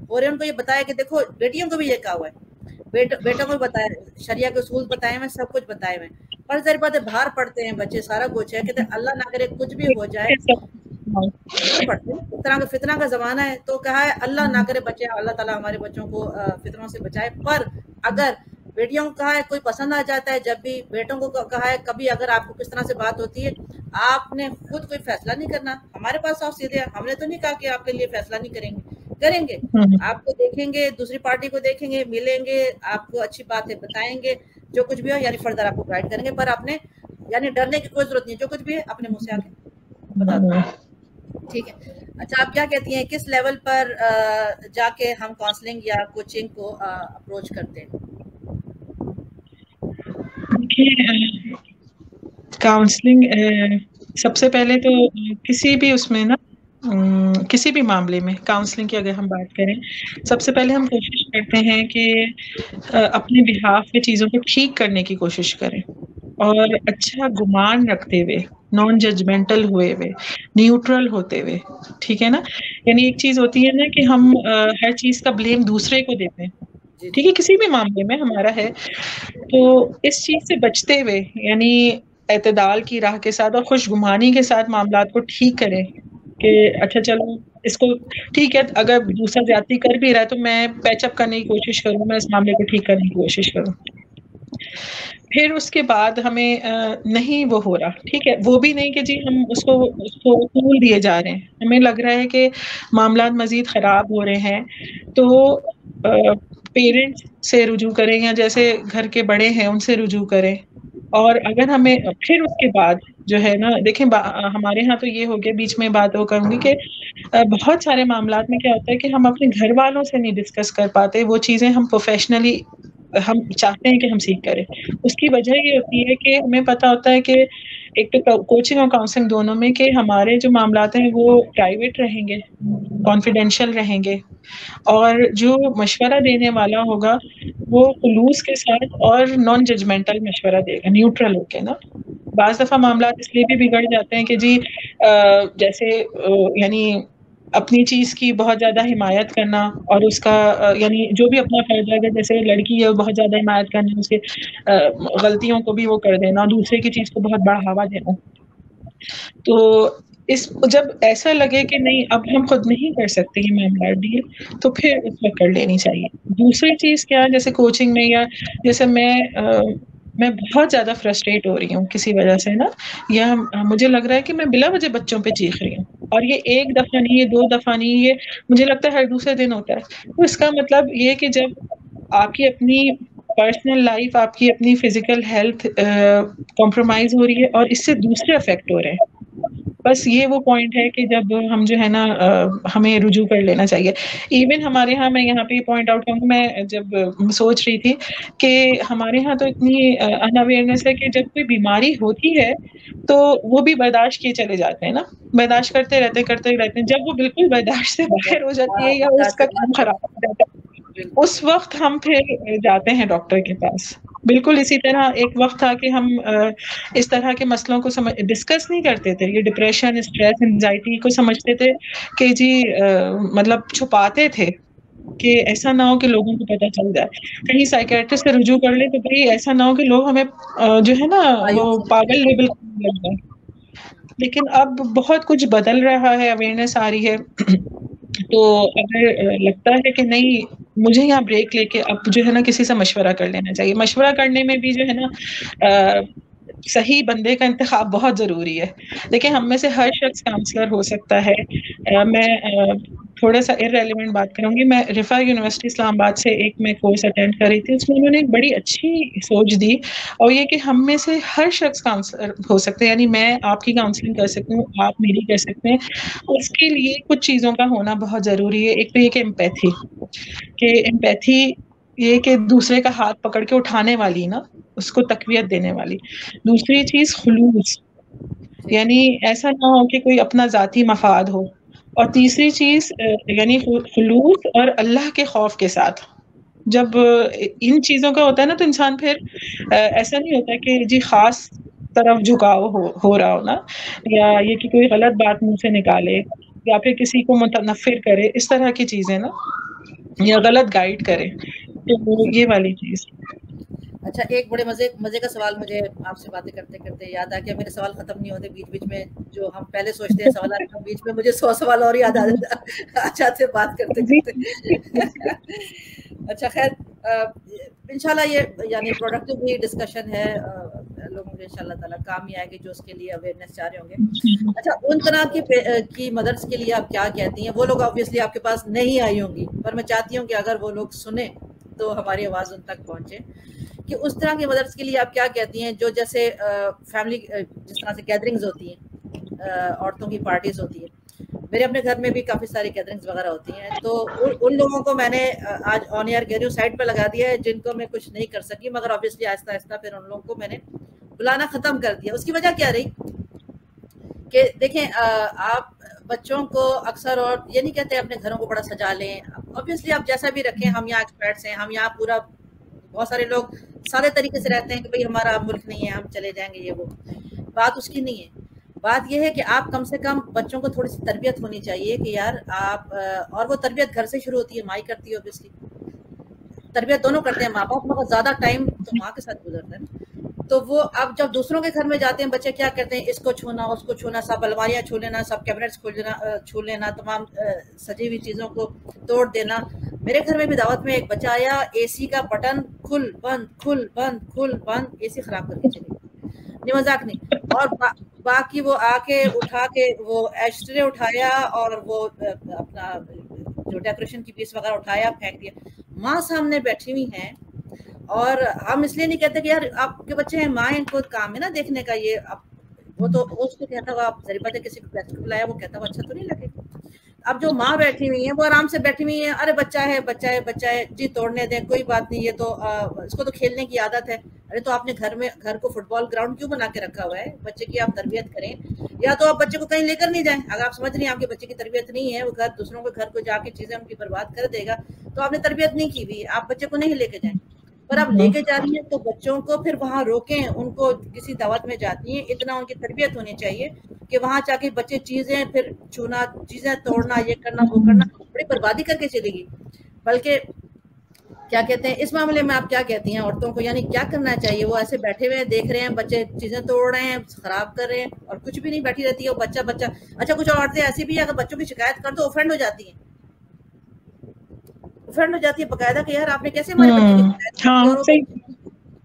اور ان کو یہ بتایا کہ دیکھو بیٹیوں کو بھی یہ کہا ہوا ہے، بیٹوں کو بھی بتایا، شریعہ کے اصول بتائے ہوئے، سب کچھ بتائے ہوئے. پر ظاہر بات ہے باہر پڑھتے ہیں بچے، سارا کچھ ہے، کہتے اللہ نہ کرے کچھ بھی ہو جائے. پڑھتے ہیں اس طرح کا فتنہ کا زمانہ ہے. تو کہا ہے اللہ نہ کرے بچے، اللہ تعالیٰ ہمارے بچوں کو فتنوں سے بچائے. پر اگر بیٹیوں کو کہا ہے کوئی پسند آ جاتا ہے، جب بھی بیٹوں کو کہا ہے کبھی اگر آپ کو کس طرح سے بات ہوتی ہے، آپ نے خود کوئی فیصلہ نہیں کرنا. ہمارے پاس آپ سیدھے، ہم نے تو نہیں کہا کہ آپ کے لیے فیصلہ نہیں کریں گے. آپ کو دیکھیں گے، دوسری پارٹی کو دیکھیں گے، ملیں گے، آپ کو اچھی باتیں بتائیں گے، جو کچھ بھی ہو یعنی فردر آپ کو گائیڈ کریں گے. پر آپ نے یعنی ڈرنے کی کوئی ضرورت نہیں، جو کچھ بھی ہے اپنے منہ سے آ کے بتا دو. ٹھیک ہے. اچھا آپ کیا کہتی ہیں کس لیول پر جا کے ہم کاؤنسلنگ یا کوچنگ کو اپروچ کرتے ہیں؟ کاؤنسلنگ سب سے پہلے تو کسی بھی اس میں نا، کسی بھی معاملے میں کاؤنسلنگ کی اگر ہم بات کریں، سب سے پہلے ہم کوشش کرتے ہیں کہ اپنے بہاف میں چیزوں کو ٹھیک کرنے کی کوشش کریں، اور اچھا گمان رکھتے ہوئے، نان ججمنٹل ہوئے ہوئے، نیوٹرل ہوتے ہوئے. ٹھیک ہے نا. یعنی ایک چیز ہوتی ہے نا کہ ہم ہر چیز کا بلیم دوسرے کو دیتے ہیں. جی ٹھیک ہے، کسی بھی معاملے میں ہمارا ہے تو اس چیز سے بچتے ہوئے، یعنی اعتدال کی راہ کے ساتھ اور خوش گمانی کے ساتھ معاملات کو ٹھیک کریں کہ اچھا چلو اس کو ٹھیک ہے، اگر دوسرا زیادتی کر بھی رہا ہے تو میں پیچ اپ کرنے کی کوشش کروں، میں اس معاملے کو ٹھیک کرنے کی کوشش کروں. پھر اس کے بعد ہمیں نہیں وہ ہو رہا، ٹھیک ہے، وہ بھی نہیں کہ جی ہم اس کو طول دیے جا رہے ہیں، ہمیں لگ رہا ہے کہ معاملات مزید خراب ہو رہے ہیں، تو پیرنٹس سے رجوع کریں یا جیسے گھر کے بڑے ہیں ان سے رجوع کریں. اور اگر ہمیں پھر اس کے بعد جو ہے نا، دیکھیں ہمارے ہاں تو یہ ہو گیا، بیچ میں بات وہ کروں گی کہ بہت سارے معاملات میں کیا ہوتا ہے کہ ہم اپنے گھر والوں سے نہیں ڈسکس کر پاتے وہ چیزیں ہم پروفیشنلی ہم چاہتے ہیں کہ ہم سیکھ کریں. اس کی وجہ یہ ہوتی ہے کہ ہمیں پتا ہوتا ہے کہ ایک تو کوچنگ اور کاؤنسلنگ دونوں میں کہ ہمارے جو معاملات ہیں وہ پرائیویٹ رہیں گے، کانفیڈینشیل رہیں گے، اور جو مشورہ دینے والا ہوگا وہ خلوص کے ساتھ اور نان ججمنٹل مشورہ دے گا، نیوٹرل ہو کے نا. بعض دفعہ معاملات اس لیے بھی بگڑ جاتے ہیں کہ جی جیسے یعنی اپنی چیز کی بہت زیادہ حمایت کرنا، اور اس کا یعنی جو بھی اپنا فرض ہے، جیسے لڑکی ہے بہت زیادہ حمایت کرنا، اس کے غلطیوں کو بھی وہ کر دینا، دوسرے کی چیز کو بہت بڑھاوا دینا. تو جب ایسا لگے کہ نہیں اب ہم خود نہیں کر سکتے یہ معاملات ڈیل، تو پھر اس وقت کر لینی چاہیے. دوسری چیز کیا، جیسے کوچنگ میں یا جیسے میں بہت زیادہ فرسٹریٹ ہو رہی ہوں کسی وجہ سے نا، یا مجھے لگ رہا ہے کہ میں بلا وجہ بچوں پہ چیخ رہی ہوں، اور یہ ایک دفعہ نہیں، یہ 2 دفعہ نہیں، یہ مجھے لگتا ہے ہر دوسرے دن ہوتا ہے. تو اس کا مطلب یہ کہ جب آپ کی اپنی پرسنل لائف، آپ کی اپنی فزیکل ہیلتھ کمپرومائز ہو رہی ہے اور اس سے دوسرے افیکٹ ہو رہے ہیں، بس یہ وہ پوائنٹ ہے کہ جب ہم جو ہے نا ہمیں رجوع کر لینا چاہیے. ایون ہمارے ہاں، میں یہاں پہ پوائنٹ آؤٹ کروں، میں جب سوچ رہی تھی کہ ہمارے ہاں تو اتنی ان اویئرنیس ہے کہ جب کوئی بیماری ہوتی ہے تو وہ بھی برداشت کیے چلے جاتے ہیں نا، برداشت کرتے رہتے ہیں. جب وہ بالکل برداشت سے باہر ہو جاتی ہے یا اس کا کام خراب ہو جاتا ہے، اس وقت ہم پھر جاتے ہیں ڈاکٹر کے پاس. بالکل اسی طرح ایک وقت تھا کہ ہم اس طرح کے مسئلوں کو ڈسکس نہیں کرتے تھے، یہ ڈپریشن، اسٹریس، انزائٹی کو سمجھتے تھے کہ جی مطلب چھپاتے تھے کہ ایسا نہ ہو کہ لوگوں کو پتہ چل جائے، کہیں سائیکیٹرسٹ سے رجوع کر لیں تو بھائی ایسا نہ ہو کہ لوگ ہمیں جو ہے نا وہ پاگل لیبل کرنے لگ جائیں. لیکن اب بہت کچھ بدل رہا ہے، اویئرنیس آ رہی ہے. تو اگر لگتا ہے کہ نہیں مجھے یہاں بریک لے کے اب جو ہے نا کسی سے مشورہ کر لینا چاہیے. مشورہ کرنے میں بھی جو ہے نا صحیح بندے کا انتخاب بہت ضروری ہے. دیکھیں ہم میں سے ہر شخص کاؤنسلر ہو سکتا ہے. میں تھوڑا سا ارریلیونٹ بات کروں گی. میں رفا یونیورسٹی اسلام آباد سے ایک میں کورس اٹینڈ کر رہی تھی، اس میں انہوں نے ایک بڑی اچھی سوچ دی، اور یہ کہ ہم میں سے ہر شخص کاؤنسلر ہو سکتے ہیں. یعنی میں آپ کی کاؤنسلنگ کر سکتی ہوں، آپ میری کر سکتے ہیں. اس کے لیے کچھ چیزوں کا ہونا بہت ضروری ہے. ایک تو یہ کہ امپیتھی، کہ امپیتھی یہ کہ دوسرے کا ہاتھ پکڑ کے اٹھانے والی نا، اس کو تقویت دینے والی. دوسری چیز خلوص، یعنی ایسا نہ ہو کہ کوئی اپنا ذاتی مفاد ہو. اور تیسری چیز یعنی خلوص اور اللہ کے خوف کے ساتھ. جب ان چیزوں کا ہوتا ہے نا تو انسان پھر ایسا نہیں ہوتا کہ جی خاص طرف جھکاؤ ہو رہا ہو نا، یا یہ کہ کوئی غلط بات منہ سے نکالے یا پھر کسی کو متنفر کرے، اس طرح کی چیزیں نا، یا غلط گائیڈ کرے. تو یہ والی چیز. اچھا، ایک بڑے مزے کا سوال مجھے آپ سے باتیں کرتے کرتے یاد آ گیا. میرے سوال ختم نہیں ہوتے بیچ بیچ میں، جو ہم پہلے سوچتے ہیں سوالات، بیچ میں مجھے 100 سوال اور یاد آ جاتے بات کرتے کرتے. اچھا خیر، انشاءاللہ یہ یعنی پروڈکٹیو بھی ڈسکشن ہے، لوگوں کے انشاءاللہ تعالیٰ کام ہی آئے گی جو اس کے لیے اویئرنیس چاہ رہے ہوں گے. اچھا، ان طرح کی مدرس کے لیے آپ کیا کہتی ہیں؟ وہ لوگ آبویسلی آپ کے پاس نہیں آئی ہوں گی، پر میں چاہتی ہوں کہ اگر وہ لوگ سنیں تو ہماری آواز ان تک پہنچے، کہ اس طرح کے مدرس کے لیے آپ کیا کہتی ہیں جو جیسے فیملی جس طرح سے گیدرنگز ہوتی ہیں، عورتوں کی پارٹیز ہوتی ہیں. میرے اپنے گھر میں بھی کافی ساری گیدرنگز وغیرہ ہوتی ہیں، تو ان لوگوں کو میں نے آج آن ایئر کہہ رہی ہوں سائڈ پہ لگا دیا ہے، جن کو میں کچھ نہیں کر سکی، مگر آبویسلی آہستہ آہستہ پھر ان لوگوں کو میں نے بلانا ختم کر دیا. اس کی وجہ کیا رہی کہ دیکھیں آپ بچوں کو اکثر، اور یہ نہیں کہتے اپنے گھروں کو بڑا سجا لیں، آبویسلی آپ جیسا بھی رکھیں. ہم یہاں ایکسپرٹس ہیں، ہم یہاں پورا بہت سارے لوگ سارے طریقے سے رہتے ہیں کہ بھئی ہمارا ملک نہیں ہے، ہم چلے جائیں گے، یہ وہ بات اس کی نہیں ہے. بات یہ ہے کہ آپ کم سے کم بچوں کو تھوڑی سی تربیت ہونی چاہیے کہ یار آپ، اور وہ تربیت گھر سے شروع ہوتی ہے، ماں ہی کرتی ہے اوبیسلی. تربیت دونوں کرتے ہیں ماں باپ، مگر زیادہ ٹائم تو ماں کے ساتھ گزرتا ہے نا. تو وہ اب جب دوسروں کے گھر میں جاتے ہیں، بچے کیا کرتے ہیں، اس کو چھونا، اس کو چھونا، سب الماریاں چھو لینا، سب کیبنٹس چھو لینا، تمام سجی ہوئی چیزوں کو توڑ دینا. میرے گھر میں بھی دعوت میں ایک بچہ آیا، اے سی کا بٹن کھل بند، اے سی خراب کر کے چلے گئے. نہیں مذاق نہیں. اور باقی وہ آ کے اٹھا کے وہ ایشٹرے اٹھایا اور وہ اپنا جو ڈیکوریشن کی پیس وغیرہ اٹھایا، پھینک دیا. ماں سامنے بیٹھی ہوئی ہیں، اور ہم اس لیے نہیں کہتے کہ یار آپ کے بچے ہیں، ماں ان کو کام ہے نا دیکھنے کا. یہ وہ تو اس کو کہتا ہوا، آپ ذریعہ بات ہے کسی کو گیسٹ کو بلایا، وہ کہتا ہوا اچھا تو نہیں لگے. اب جو ماں بیٹھی ہوئی ہیں وہ آرام سے بیٹھی ہوئی ہیں، ارے بچہ ہے جی توڑنے دیں، کوئی بات نہیں، یہ تو اس کو تو کھیلنے کی عادت ہے. ارے تو آپ نے گھر کو فٹ بال گراؤنڈ کیوں بنا کے رکھا ہوا ہے؟ بچے کی آپ تربیت کریں، یا تو آپ بچے کو کہیں لے کر نہیں جائیں. اگر آپ سمجھ رہی ہیں آپ کے بچے کی تربیت نہیں ہے، وہ دوسروں کے گھر کو جا کے چیزیں ان کی برباد کر دے گا، تو آپ نے تربیت نہیں کی ہوئی، آپ بچے کو نہیں لے کے جائیں. پر آپ لے کے جا رہی ہیں تو بچوں کو پھر وہاں روکیں. ان کو کسی دعوت میں جاتی ہیں، اتنا ان کی تربیت ہونی چاہیے کہ وہاں جا کے بچے چیزیں پھر چھونا، چیزیں توڑنا، یہ کرنا وہ کرنا، بڑی بربادی کر کے چلے گی. بلکہ کیا کہتے ہیں اس معاملے میں آپ کیا کہتی ہیں عورتوں کو، یعنی کیا کرنا چاہیے؟ وہ ایسے بیٹھے ہوئے دیکھ رہے ہیں بچے چیزیں توڑ رہے ہیں، خراب کر رہے ہیں، اور کچھ بھی نہیں، بیٹھی رہتی ہے وہ بچہ بچہ. اچھا کچھ عورتیں ایسی بھی ہیں اگر بچوں کی شکایت کر دو اوفینڈ ہو جاتی ہیں، اوفینڈ ہو جاتی ہے باقاعدہ کہ یار آپ نے کیسے ہمارے بچے کی شکایت کر دی، ہاں صحیح.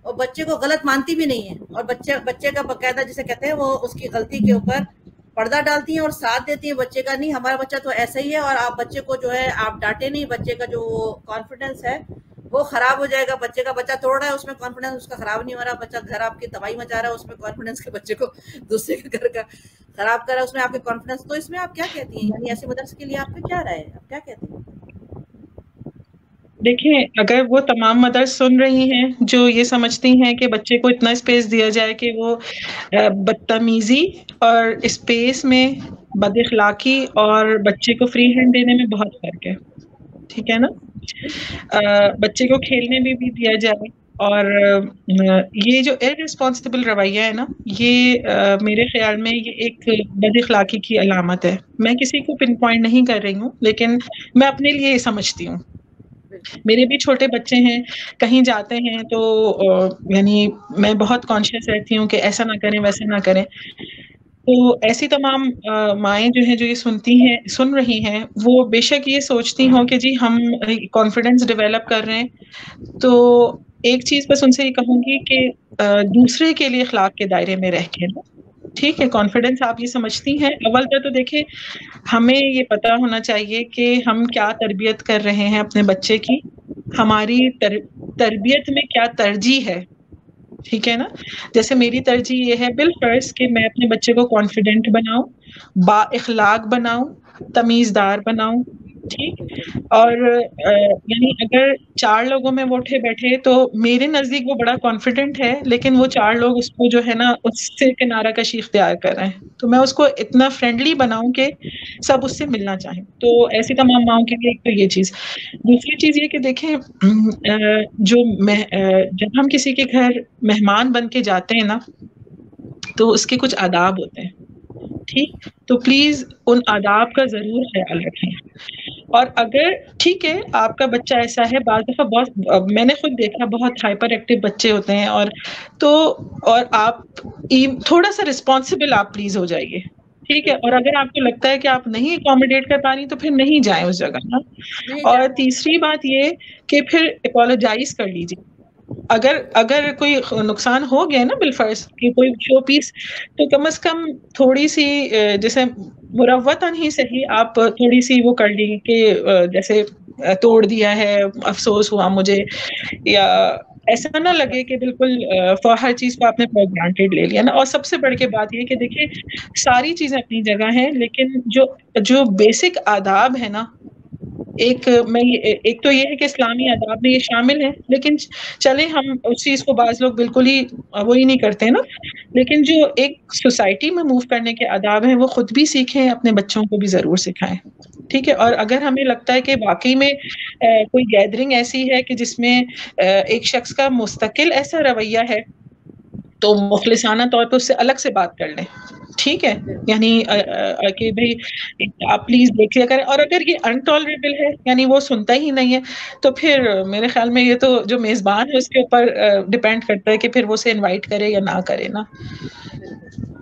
اور بچے کو غلط مانتی بھی نہیں ہے، اور بچے کا باقاعدہ جسے کہتے ہیں وہ اس کی غلطی کے اوپر پردہ ڈالتی ہیں اور ساتھ دیتی ہیں بچے کا، نہیں ہمارا بچہ تو ایسا ہی ہے، اور آپ بچے کو جو ہے آپ ڈانٹے نہیں، بچے کا جو کانفیڈنس ہے وہ خراب ہو جائے گا. بچے کا بچہ توڑ رہا ہے اس میں کانفیڈنس اس کا خراب نہیں ہو رہا، بچہ گھر آپ کی تباہی مچا رہا ہے اس میں کانفیڈنس کے بچے کو دوسرے کے گھر کا خراب کر رہا ہے اس میں آپ کے کانفیڈنس. تو اس میں آپ کیا کہتی ہیں، یعنی ایسے مدرسے کے لیے آپ کا کیا رائے ہے، آپ کیا کہتی ہیں؟ دیکھیں اگر وہ تمام مدرس سن رہی ہیں جو یہ سمجھتی ہیں کہ بچے کو اتنا اسپیس دیا جائے کہ وہ بدتمیزی اور اسپیس میں بد اخلاقی اور بچے کو فری ہینڈ دینے میں بہت فرق ہے، ٹھیک ہے نا. بچے کو کھیلنے میں بھی دیا جائے، اور یہ جو ارسپانسبل رویہ ہے نا، یہ میرے خیال میں یہ ایک بد اخلاقی کی علامت ہے. میں کسی کو پن پوائنٹ نہیں کر رہی ہوں، لیکن میں اپنے لیے یہ سمجھتی ہوں. میرے بھی چھوٹے بچے ہیں، کہیں جاتے ہیں تو یعنی میں بہت کانشیس رہتی ہوں کہ ایسا نہ کریں ویسا نہ کریں. تو ایسی تمام مائیں جو ہیں جو یہ سن رہی ہیں، وہ بے شک یہ سوچتی ہوں کہ جی ہم کانفیڈینس ڈیولپ کر رہے ہیں، تو ایک چیز بس ان سے یہ کہوں گی کہ دوسرے کے لیے اخلاق کے دائرے میں رہ کے نا، ٹھیک ہے. کانفیڈینس آپ یہ سمجھتی ہیں، اول تو دیکھیں ہمیں یہ پتا ہونا چاہیے کہ ہم کیا تربیت کر رہے ہیں اپنے بچے کی، ہماری تربیت میں کیا ترجیح ہے، ٹھیک ہے نا. جیسے میری ترجیح یہ ہے بالفرض کہ میں اپنے بچے کو کانفیڈنٹ بناؤں، با اخلاق بناؤں، تمیزدار بناؤں، ٹھیک. اور یعنی اگر 4 لوگوں میں وہ اٹھے بیٹھے تو میرے نزدیک وہ بڑا کانفیڈنٹ ہے، لیکن وہ 4 لوگ اس کو جو ہے نا اس سے کنارہ کشی اختیار کر رہے ہیں، تو میں اس کو اتنا فرینڈلی بناؤں کہ سب اس سے ملنا چاہیں. تو ایسی تمام ماؤں کے لیے ایک تو یہ چیز. دوسری چیز یہ کہ دیکھیں جب ہم کسی کے گھر مہمان بن کے جاتے ہیں نا تو اس کے کچھ آداب ہوتے ہیں، ٹھیک. تو پلیز ان آداب کا ضرور خیال رکھیں. اور اگر ٹھیک ہے آپ کا بچہ ایسا ہے، بعض دفعہ میں نے خود دیکھا بہت ہائپر ایکٹیو بچے ہوتے ہیں، اور آپ تھوڑا سا رسپانسبل آپ پلیز ہو جائیے، ٹھیک ہے. اور اگر آپ کو لگتا ہے کہ آپ نہیں اکوموڈیٹ کر پا رہی تو پھر نہیں جائیں اس جگہ نا. اور تیسری بات یہ کہ پھر اپولوجائز کر لیجیے. اگر کوئی نقصان ہو گیا نا بالفرض کہ کوئی شو پیس، تو کم از کم تھوڑی سی جیسے مروتاً ہی صحیح آپ تھوڑی سی وہ کر لی کہ جیسے توڑ دیا ہے، افسوس ہوا مجھے، یا ایسا نہ لگے کہ بالکل ہر چیز کو آپ نے فار گرانٹیڈ لے لیا نا. اور سب سے بڑھ کے بات یہ کہ دیکھیں ساری چیزیں اپنی جگہ ہیں، لیکن جو بیسک آداب ہے نا، ایک تو یہ ہے کہ اسلامی آداب میں یہ شامل ہے، لیکن چلیں ہم اس چیز کو بعض لوگ بالکل ہی وہی نہیں کرتے نا، لیکن جو ایک سوسائٹی میں موو کرنے کے آداب ہیں وہ خود بھی سیکھیں، اپنے بچوں کو بھی ضرور سکھائیں، ٹھیک ہے. اور اگر ہمیں لگتا ہے کہ واقعی میں کوئی گیدرنگ ایسی ہے کہ جس میں ایک شخص کا مستقل ایسا رویہ ہے، تو مخلصانہ طور پہ اس سے الگ سے بات کر لیں، ٹھیک ہے. یعنی کہ بھائی آپ پلیز دیکھ لیا کریں. اور اگر یہ انٹالریبل ہے، یعنی وہ سنتا ہی نہیں ہے، تو پھر میرے خیال میں یہ تو جو میزبان ہے اس کے اوپر ڈیپینڈ کرتا ہے کہ پھر وہ اسے انوائٹ کرے یا نہ کرے نا.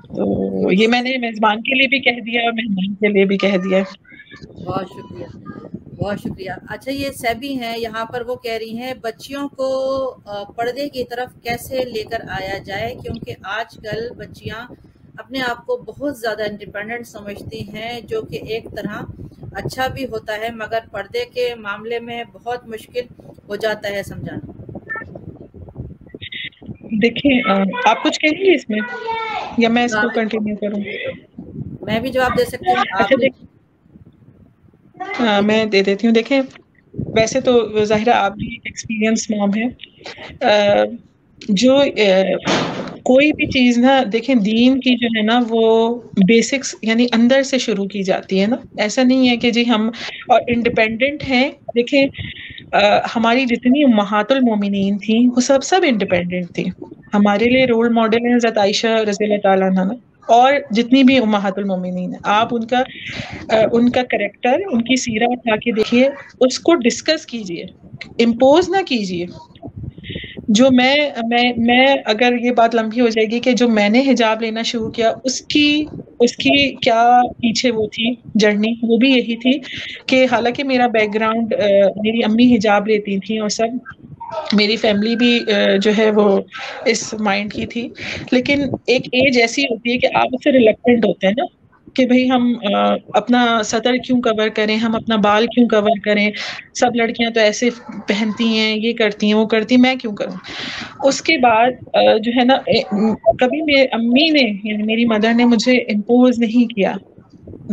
تو یہ میں نے میزبان کے لیے بھی کہہ دیا اور مہمان کے لیے بھی کہہ دیا. بہت شکریہ، بہت شکریہ. اچھا یہ سیبی ہیں یہاں پر، وہ کہہ رہی ہیں بچیوں کو پردے کی طرف کیسے لے کر آیا جائے، کیونکہ آج کل بچیاں اپنے آپ کو بہت زیادہ انڈیپینڈنٹ سمجھتی ہیں، جو کہ ایک طرح اچھا بھی ہوتا ہے، مگر پردے کے معاملے میں بہت مشکل ہو جاتا ہے سمجھانا. دیکھیں آپ کچھ کہیں گے اس میں یا میں اس کو کنٹینیو کروں؟ میں بھی جواب دے سکتی ہوں، آپ اچھا میں دے دیتی ہوں. دیکھیں ویسے تو ظاہرہ آپ بھی ایک ایکسپیرینس موم ہے، جو کوئی بھی چیز نا دیکھیں دین کی جو ہے نا وہ بیسکس یعنی اندر سے شروع کی جاتی ہے نا. ایسا نہیں ہے کہ جی ہم اور انڈیپینڈنٹ ہیں. دیکھیں ہماری جتنی امہات المومنین تھیں وہ سب انڈیپینڈنٹ تھیں. ہمارے لیے رول ماڈل ہے حضرت عائشہ رضی اللہ تعالیٰ عنہا نا. اور جتنی بھی امہات المومنین ہیں، آپ ان کا کریکٹر، ان کی سیرہ اٹھا کے دیکھیے، اس کو ڈسکس کیجئے، امپوز نہ کیجئے. جو میں اگر یہ بات لمبی ہو جائے گی کہ جو میں نے حجاب لینا شروع کیا، اس کی کیا پیچھے وہ تھی جرنی، وہ بھی یہی تھی کہ حالانکہ میرا بیک گراؤنڈ، میری امی حجاب لیتی تھیں اور سب، میری فیملی بھی جو ہے وہ اس مائنڈ کی تھی، لیکن ایک ایج ایسی ہوتی ہے کہ آپ اس سے ریلیکٹنٹ ہوتے ہیں نا کہ بھئی ہم اپنا سطر کیوں کور کریں، ہم اپنا بال کیوں کور کریں، سب لڑکیاں تو ایسے پہنتی ہیں، یہ کرتی ہیں، وہ کرتی ہیں، میں کیوں کروں. اس کے بعد جو ہے نا، کبھی میری امی نے، یعنی میری مدر نے مجھے امپوز نہیں کیا،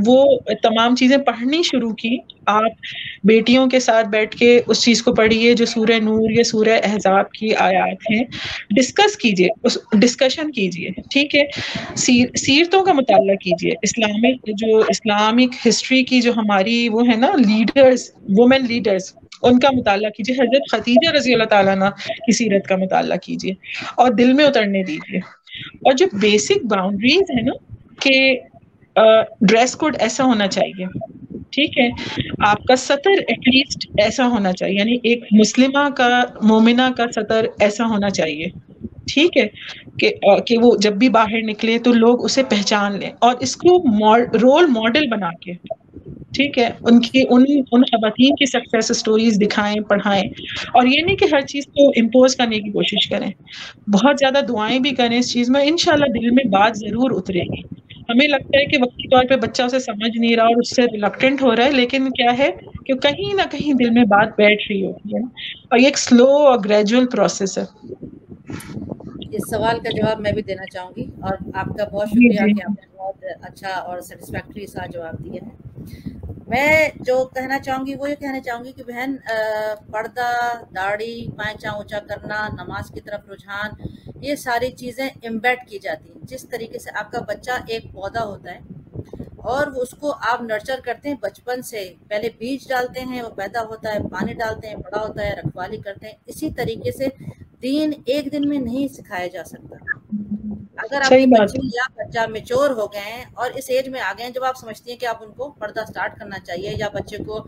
وہ تمام چیزیں پڑھنی شروع کی. آپ بیٹیوں کے ساتھ بیٹھ کے اس چیز کو پڑھیے جو سورہ نور یا سورہ احزاب کی آیات ہیں، ڈسکس کیجئے، ڈسکشن کیجئے، ٹھیک ہے. سیرتوں کا مطالعہ کیجئے، اسلامک ہسٹری کی جو ہماری وہ ہے نا لیڈرز، وومن لیڈرز، ان کا مطالعہ کیجئے. حضرت خدیجہ رضی اللہ تعالیٰ عنہ کی سیرت کا مطالعہ کیجئے اور دل میں اترنے دیجئے. اور جو بیسک باؤنڈریز ہے نا کہ ڈریس کوڈ ایسا ہونا چاہیے، ٹھیک ہے، آپ کا سطر ایٹ لیسٹ ایسا ہونا چاہیے، یعنی ایک مسلمہ کا، مومنہ کا سطر ایسا ہونا چاہیے، ٹھیک ہے، کہ وہ جب بھی باہر نکلے تو لوگ اسے پہچان لیں، اور اس کو رول ماڈل بنا کے، ٹھیک ہے، ان خواتین کی سکسیس سٹوریز دکھائیں، پڑھائیں. اور یہ نہیں کہ ہر چیز کو امپوز کرنے کی کوشش کریں، بہت زیادہ دعائیں بھی کریں اس چیز میں، انشاءاللہ دل میں بات ضرور اترے گی. ہمیں لگتا ہے کہ وقتی طور پہ بچہ اسے سمجھ نہیں رہا اور اس سے ریلکٹنٹ ہو رہا ہے، لیکن کیا ہے کہ کہیں نہ کہیں دل میں بات بیٹھ رہی ہوتی ہے، اور یہ ایک سلو اور گریجول پروسیس ہے. اس سوال کا جواب میں بھی دینا چاہوں گی، اور آپ کا بہت جی شکریہ جی کہ آپ نے بہت اچھا اور سیٹسفیکٹری سا جواب دیا ہے. میں جو کہنا چاہوں گی وہ یہ کہنا چاہوں گی کہ بہن، پردہ، داڑھی، پائچا اونچا کرنا، نماز کی طرف رجحان، یہ ساری چیزیں امبیڈ کی جاتی ہیں. جس طریقے سے آپ کا بچہ ایک پودا ہوتا ہے اور اس کو آپ نرچر کرتے ہیں بچپن سے، پہلے بیج ڈالتے ہیں، وہ پیدا ہوتا ہے، پانی ڈالتے ہیں، بڑا ہوتا ہے، رکھوالی کرتے ہیں. اسی طریقے سے دین ایک دن میں نہیں سکھایا جا سکتا. اگر آپ کی صحیح بات بچی ہے. یا بچہ میچور ہو گئے ہیں اور اس ایج میں آ گئے ہیں جب آپ سمجھتی ہیں کہ آپ ان کو پردہ سٹارٹ کرنا چاہیے، یا بچے کو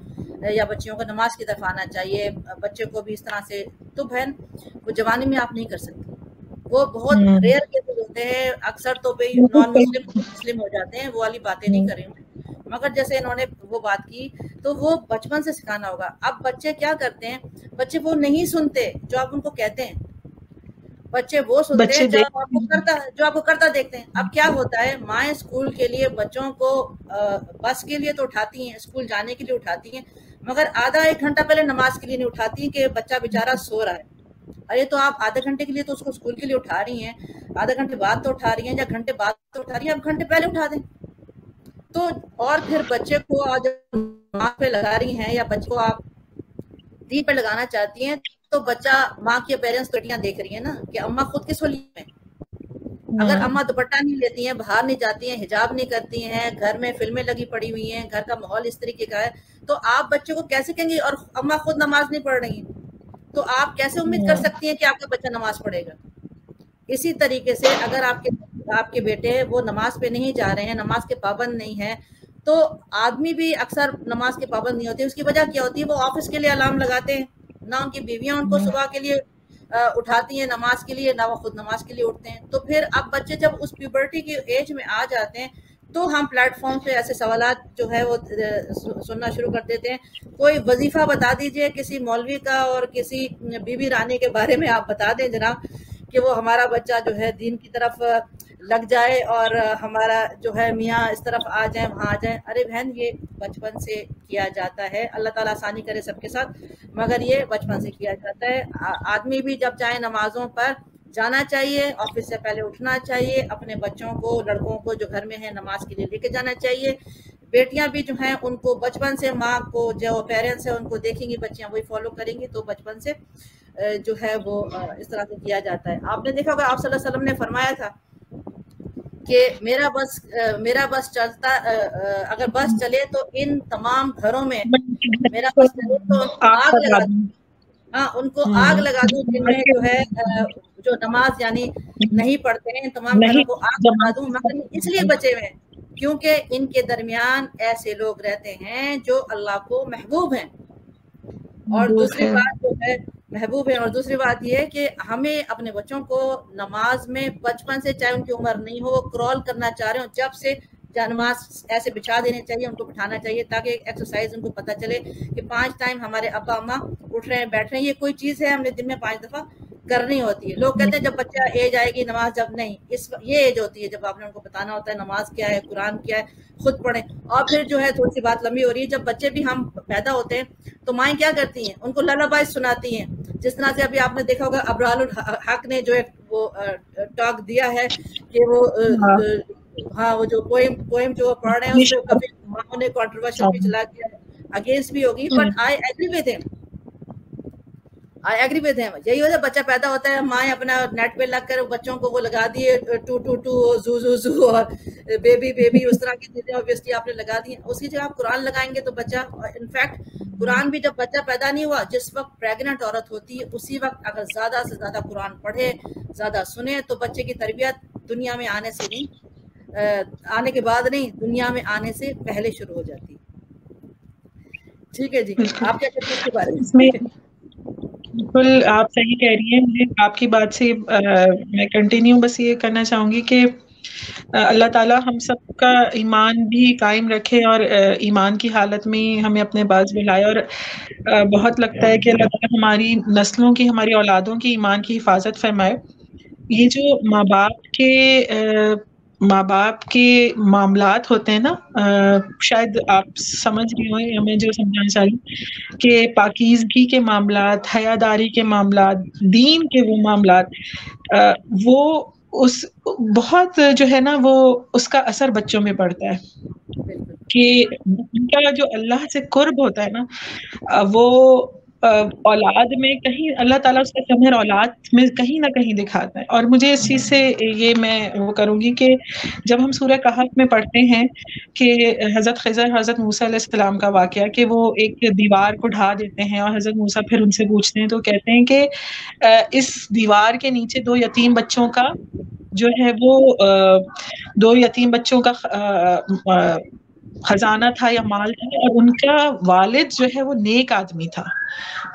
یا بچیوں کو نماز کی طرف آنا چاہیے، بچے کو بھی اس طرح سے، تو بہن وہ جوانی میں آپ نہیں کر سکتی. وہ بہت ریئر کیسز ہوتے ہیں، اکثر تو بھئی نان مسلم ہو جاتے ہیں، وہ والی باتیں نہیں کر رہی ہوں، مگر جیسے انہوں نے وہ بات کی تو وہ بچپن سے سکھانا ہوگا. اب بچے کیا کرتے ہیں، بچے وہ نہیں سنتے جو آپ ان کو کہتے ہیں، بچے وہ سنتے ہیں بچے جو دیکھ آپ کو کرتا دیکھتے ہیں. اب کیا ہوتا ہے، مائیں اسکول کے لیے بچوں کو بس کے لیے تو اٹھاتی ہیں، اسکول جانے کے لیے اٹھاتی ہیں، مگر آدھا ایک گھنٹہ پہلے نماز کے لیے نہیں اٹھاتی کہ بچہ بیچارہ سو رہا ہے. ارے تو آپ آدھے گھنٹے کے لیے تو اس کو اسکول کے لیے اٹھا رہی ہیں، آدھے گھنٹے بعد تو اٹھا رہی ہیں، یا گھنٹے بعد تو اٹھا رہی ہیں، اب گھنٹے پہلے اٹھا دیں. تو اور پھر بچے کو جب ماں پہ لگا رہی ہیں یا بچے کو آپ دین پہ لگانا چاہتی ہیں، تو بچہ ماں کے پیرنٹس بیٹیاں دیکھ رہی ہیں نا کہ اماں خود کس ولی میں. اگر اماں دوپٹہ نہیں لیتی ہیں، باہر نہیں جاتی ہیں، حجاب نہیں کرتی ہیں، گھر میں فلمیں لگی پڑی ہوئی ہیں، گھر کا ماحول اس طریقے کا ہے، تو آپ بچے کو کیسے کہیں گے، اور اماں خود نماز نہیں پڑھ رہی ہیں، تو آپ کیسے امید کر سکتی ہیں کہ آپ کا بچہ نماز پڑھے گا. اسی طریقے سے اگر آپ کے بیٹے وہ نماز پہ نہیں جا رہے ہیں، نماز کے پابند نہیں ہیں، تو آدمی بھی اکثر نماز کے پابند نہیں ہوتے. اس کی وجہ کیا ہوتی ہے، وہ آفس کے لیے الارم لگاتے ہیں، نہ ان کی بیویاں ان کو صبح کے لیے اٹھاتی ہیں نماز کے لیے، نہ وہ خود نماز کے لیے اٹھتے ہیں. تو پھر اب بچے جب اس پیوبرٹی کی ایج میں آ جاتے ہیں تو ہم پلیٹ فارم پہ ایسے سوالات جو ہے وہ سننا شروع کر دیتے ہیں. کوئی وظیفہ بتا دیجئے کسی مولوی کا اور کسی بی بی رانی کے بارے میں آپ بتا دیں جناب کہ وہ ہمارا بچہ جو ہے دین کی طرف لگ جائے اور ہمارا جو ہے میاں اس طرف آ جائیں، وہاں آ جائیں. ارے بہن یہ بچپن سے کیا جاتا ہے، اللہ تعالیٰ آسانی کرے سب کے ساتھ، مگر یہ بچپن سے کیا جاتا ہے. آدمی بھی جب چاہے نمازوں پر جانا چاہیے، آفس سے پہلے اٹھنا چاہیے، اپنے بچوں کو، لڑکوں کو جو گھر میں ہیں نماز کے لیے لے کے جانا چاہیے. بیٹیاں بھی جو ہیں ان کو بچپن سے ماں کو، جو پیرنٹس ہیں ان کو دیکھیں گی بچیاں وہی فالو کریں گی، تو بچپن سے جو ہے وہ اس طرح سے کیا جاتا ہے. آپ نے دیکھا ہوگا آپ صلی اللہ علیہ وسلم نے فرمایا تھا کہ میرا بس چلتا، اگر بس چلے تو ان تمام گھروں میں میرا بس چلے تو آگ آگ لگا لگا دوں. دوں. ہاں ان کو آگ لگا دوں جن میں جو ہے جو نماز یعنی نہیں پڑھتے ہیں تمام گھروں کو آگ لگا دوں، مگر اس لیے بچے ہوئے ہیں کیونکہ ان کے درمیان ایسے لوگ رہتے ہیں جو اللہ کو محبوب ہیں. اور دوسری بات جو ہے محبوب ہے، اور دوسری بات یہ ہے کہ ہمیں اپنے بچوں کو نماز میں بچپن سے، چاہے ان کی عمر نہیں ہو، وہ کرال کرنا چاہ رہے ہوں، جب سے نماز ایسے بچھا دینے چاہیے، ان کو بٹھانا چاہیے تاکہ ایکسرسائز ان کو پتہ چلے کہ 5 ٹائم ہمارے ابا اماں اٹھ رہے ہیں بیٹھ رہے ہیں، یہ کوئی چیز ہے ہم نے دن میں 5 دفعہ کرنی ہوتی ہے. لوگ کہتے ہیں جب بچہ ایج آئے گی نماز، جب نہیں، یہ ایج ہوتی ہے جب آپ نے ان کو بتانا ہوتا ہے نماز کیا ہے، قرآن کیا ہے، خود پڑھیں. اور پھر جو ہے تھوڑی سی بات لمبی ہو رہی ہے، جب بچے بھی ہم پیدا ہوتے ہیں تو مائیں کیا کرتی ہیں، ان کو للابائی سناتی ہیں. جس طرح سے ابھی آپ نے دیکھا ہوگا ابرال الحق نے جو وہ ٹاک دیا ہے کہ وہ ہاں وہ جو پوئم جو پڑھ رہے ہیں اس پہ کافی ماں نے کنٹروورشل بھی چلا دیا، اگینسٹ بھی ہوگی، بٹ آئی ایگری ود ہم، آئی ایگری ود ہم. یہی ہوتا ہے بچہ پیدا ہوتا ہے، مائیں اپنا نیٹ پہ لگ کر بچوں کو وہ لگا دیے ٹو ٹو ٹو زو زو زو اور بیبی بیبی اس طرح کی چیزیں اوبیسلی آپ نے لگا دی ہیں. اسی جگہ آپ قرآن لگائیں گے تو بچہ، انفیکٹ قرآن بھی جب بچہ پیدا نہیں ہوا، جس وقت پریگننٹ عورت ہوتی ہے اسی وقت اگر زیادہ سے زیادہ قرآن پڑھے، زیادہ سنے، تو بچے کی تربیت دنیا میں آنے سے نہیں، آنے کے بعد نہیں، دنیا میں آنے سے پہلے شروع ہو جاتی. ٹھیک ہے جی، آپ کیا کہتے ہیں اس کے بارے میں؟ بالکل آپ صحیح کہہ رہی ہیں. مجھے آپ کی بات سے میں کنٹینیو بس یہ کرنا چاہوں گی کہ اللہ تعالیٰ ہم سب کا ایمان بھی قائم رکھے اور ایمان کی حالت میں ہمیں اپنے پاس بلائے. اور بہت لگتا ہے کہ اللہ تعالیٰ ہماری نسلوں کی، ہماری اولادوں کی ایمان کی حفاظت فرمائے. یہ جو ماں باپ کے معاملات ہوتے ہیں نا، شاید آپ سمجھ رہی ہوں یا میں جو سمجھانا چاہ رہی ہوں کہ پاکیزگی کے معاملات، حیاداری کے معاملات، دین کے وہ معاملات، وہ اس بہت جو ہے نا وہ اس کا اثر بچوں میں پڑتا ہے کہ ان کا جو اللہ سے قرب ہوتا ہے نا، وہ اولاد میں کہیں اللہ تعالیٰ اس کا ثمر اولاد میں کہیں نہ کہیں دکھاتا ہے. اور مجھے اس چیز سے یہ میں وہ کروں گی کہ جب ہم سورہ کہف میں پڑھتے ہیں کہ حضرت خضر، حضرت موسیٰ علیہ السلام کا واقعہ کہ وہ ایک دیوار کو ڈھا دیتے ہیں اور حضرت موسیٰ پھر ان سے پوچھتے ہیں تو کہتے ہیں کہ اس دیوار کے نیچے 2 یتیم بچوں کا جو ہے وہ 2 یتیم بچوں کا خزانہ تھا یا مال تھا، اور ان کا والد جو ہے وہ نیک آدمی تھا.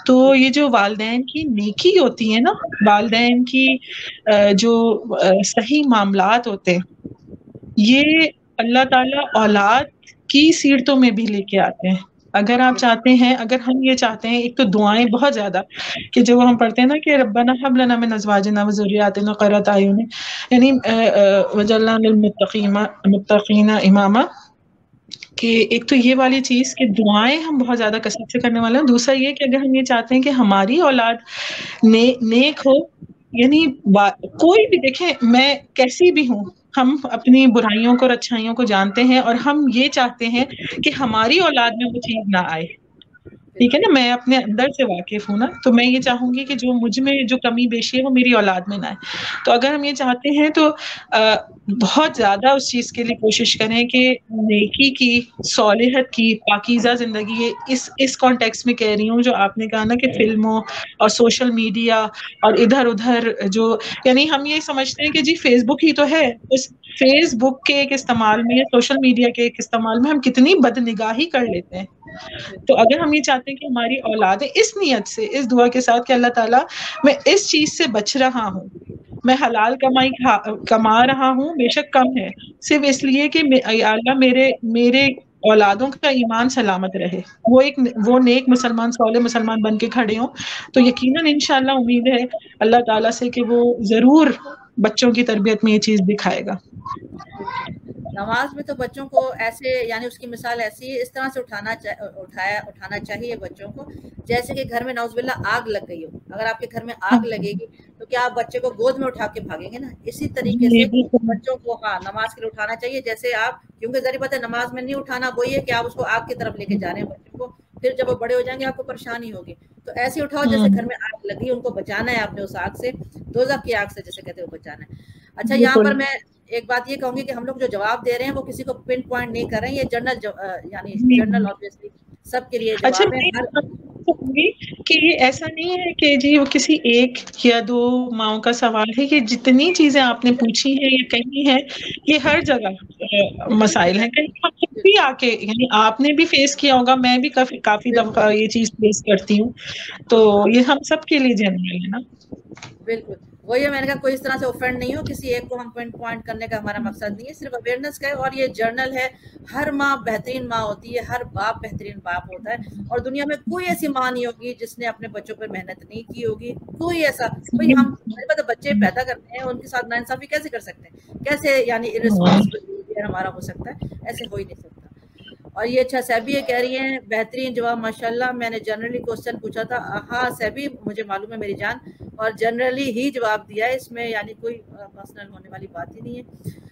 تو یہ جو والدین کی نیکی ہوتی ہے نا، والدین کی جو صحیح معاملات ہوتے ہیں، یہ اللہ تعالیٰ اولاد کی سیرتوں میں بھی لے کے آتے ہیں. اگر آپ چاہتے ہیں، اگر ہم یہ چاہتے ہیں، ایک تو دعائیں بہت زیادہ کہ جو ہم پڑھتے ہیں نا کہ ربنا ہب لنا من ازواجنا وذریاتنا قرۃ اعین، یعنی وجعلنا للمتقین اماما، کہ ایک تو یہ والی چیز کہ دعائیں ہم بہت زیادہ کثرت سے کرنے والے ہیں. دوسرا یہ کہ اگر ہم یہ چاہتے ہیں کہ ہماری اولاد نیک ہو، یعنی کوئی بھی دیکھیں میں کیسی بھی ہوں، ہم اپنی برائیوں کو اور اچھائیوں کو جانتے ہیں اور ہم یہ چاہتے ہیں کہ ہماری اولاد میں وہ چیز نہ آئے. ٹھیک ہے نا، میں اپنے اندر سے واقف ہوں نا، تو میں یہ چاہوں گی کہ جو مجھ میں جو کمی بیشی ہے وہ میری اولاد میں نہ آئے. تو اگر ہم یہ چاہتے ہیں تو بہت زیادہ اس چیز کے لیے کوشش کریں کہ نیکی کی، صالحت کی، پاکیزہ زندگی، اس کانٹیکس میں کہہ رہی ہوں جو آپ نے کہا نا کہ فلموں اور سوشل میڈیا اور ادھر ادھر جو، یعنی ہم یہ سمجھتے ہیں کہ جی فیس بک ہی تو ہے، اس فیس بک کے ایک استعمال میں یا سوشل میڈیا کے ایک استعمال میں ہم کتنی بد نگاہی کر لیتے ہیں. تو اگر ہم یہ چاہتے ہیں کہ ہماری اولادیں اس نیت سے، اس دعا کے ساتھ کہ اللہ تعالیٰ میں اس چیز سے بچ رہا ہوں، میں حلال کمائی کما رہا ہوں، بے شک کم ہے، صرف اس لیے کہ اللہ میرے اولادوں کا ایمان سلامت رہے، وہ نیک مسلمان، صالح مسلمان بن کے کھڑے ہوں، تو یقیناً انشاءاللہ امید ہے اللہ تعالیٰ سے کہ وہ ضرور بچوں کی تربیت میں یہ چیز دکھائے گا. نماز میں تو بچوں کو ایسے، یعنی اس کی مثال ایسی ہے، اس طرح سے اٹھانا چاہیے بچوں کو جیسے کہ گھر میں نعوذ باللہ آگ لگ گئی ہو. اگر آپ کے گھر میں آگ لگے گی تو کیا آپ بچے کو گود میں اٹھا کے بھاگیں گے نا؟ اسی طریقے سے بچوں کو نماز کے لیے اٹھانا چاہیے. جیسے آپ، کیونکہ ذریعہ بات ہے نماز میں نہیں اٹھانا، وہی ہے کہ آپ اس کو آگ کی طرف لے کے جا رہے ہیں بچوں کو، پھر جب وہ بڑے ہو جائیں گے آپ کو پریشانی ہوگی. تو ایسے اٹھاؤ جیسے گھر میں آگ لگی، ان کو بچانا ہے آپ نے اس آگ سے، دوزخ کی آگ سے جیسے کہتے ہیں وہ بچانا ہے. اچھا یہاں پر میں ایک بات یہ کہوں گی کہ ہم لوگ جو جواب دے رہے ہیں وہ کسی کو پن پوائنٹ نہیں کر رہے ہیں، یہ جنرل یعنی جنرل آبویسلی سب کے لیے جواب ہے. چاہوں گی کہ یہ ایسا نہیں ہے کہ جی وہ کسی ایک یا دو ماؤں کا سوال ہے. یہ جتنی چیزیں آپ نے پوچھی ہیں یا کہی ہیں یہ ہر جگہ مسائل ہیں. کہیں ہم خود بھی آ کے یعنی آپ نے بھی فیس کیا ہوگا, میں بھی کافی دفعہ یہ چیز فیس کرتی ہوں, تو یہ ہم سب کے لیے جنرل ہے نا. بالکل وہی ہے, میں نے کہا کوئی اس طرح سے اوفینڈ نہیں ہو, کسی ایک کو ہم پوائنٹ کرنے کا ہمارا مقصد نہیں ہے, صرف اویئرنیس کا ہے. اور یہ جرنل ہے, ہر ماں بہترین ماں ہوتی ہے, ہر باپ بہترین باپ ہوتا ہے, اور دنیا میں کوئی ایسی ماں نہیں ہوگی جس نے اپنے بچوں پر محنت نہیں کی ہوگی. کوئی ایسا بھائی, ہم بچے پیدا کرتے ہیں, ان کے ساتھ ناانصافی کیسے کر سکتے ہیں, کیسے یعنی ارسپانسبل ہمارا ہو سکتا ہے, ایسے ہو ہی نہیں سکتا. اور یہ اچھا سیبی یہ کہہ رہی ہیں بہترین جواب ماشاءاللہ, میں نے جنرلی کوسچن پوچھا تھا. ہاں سیبی مجھے معلوم ہے میری جان, اور جنرلی ہی جواب دیا ہے, اس میں یعنی کوئی پرسنل ہونے والی بات ہی نہیں ہے.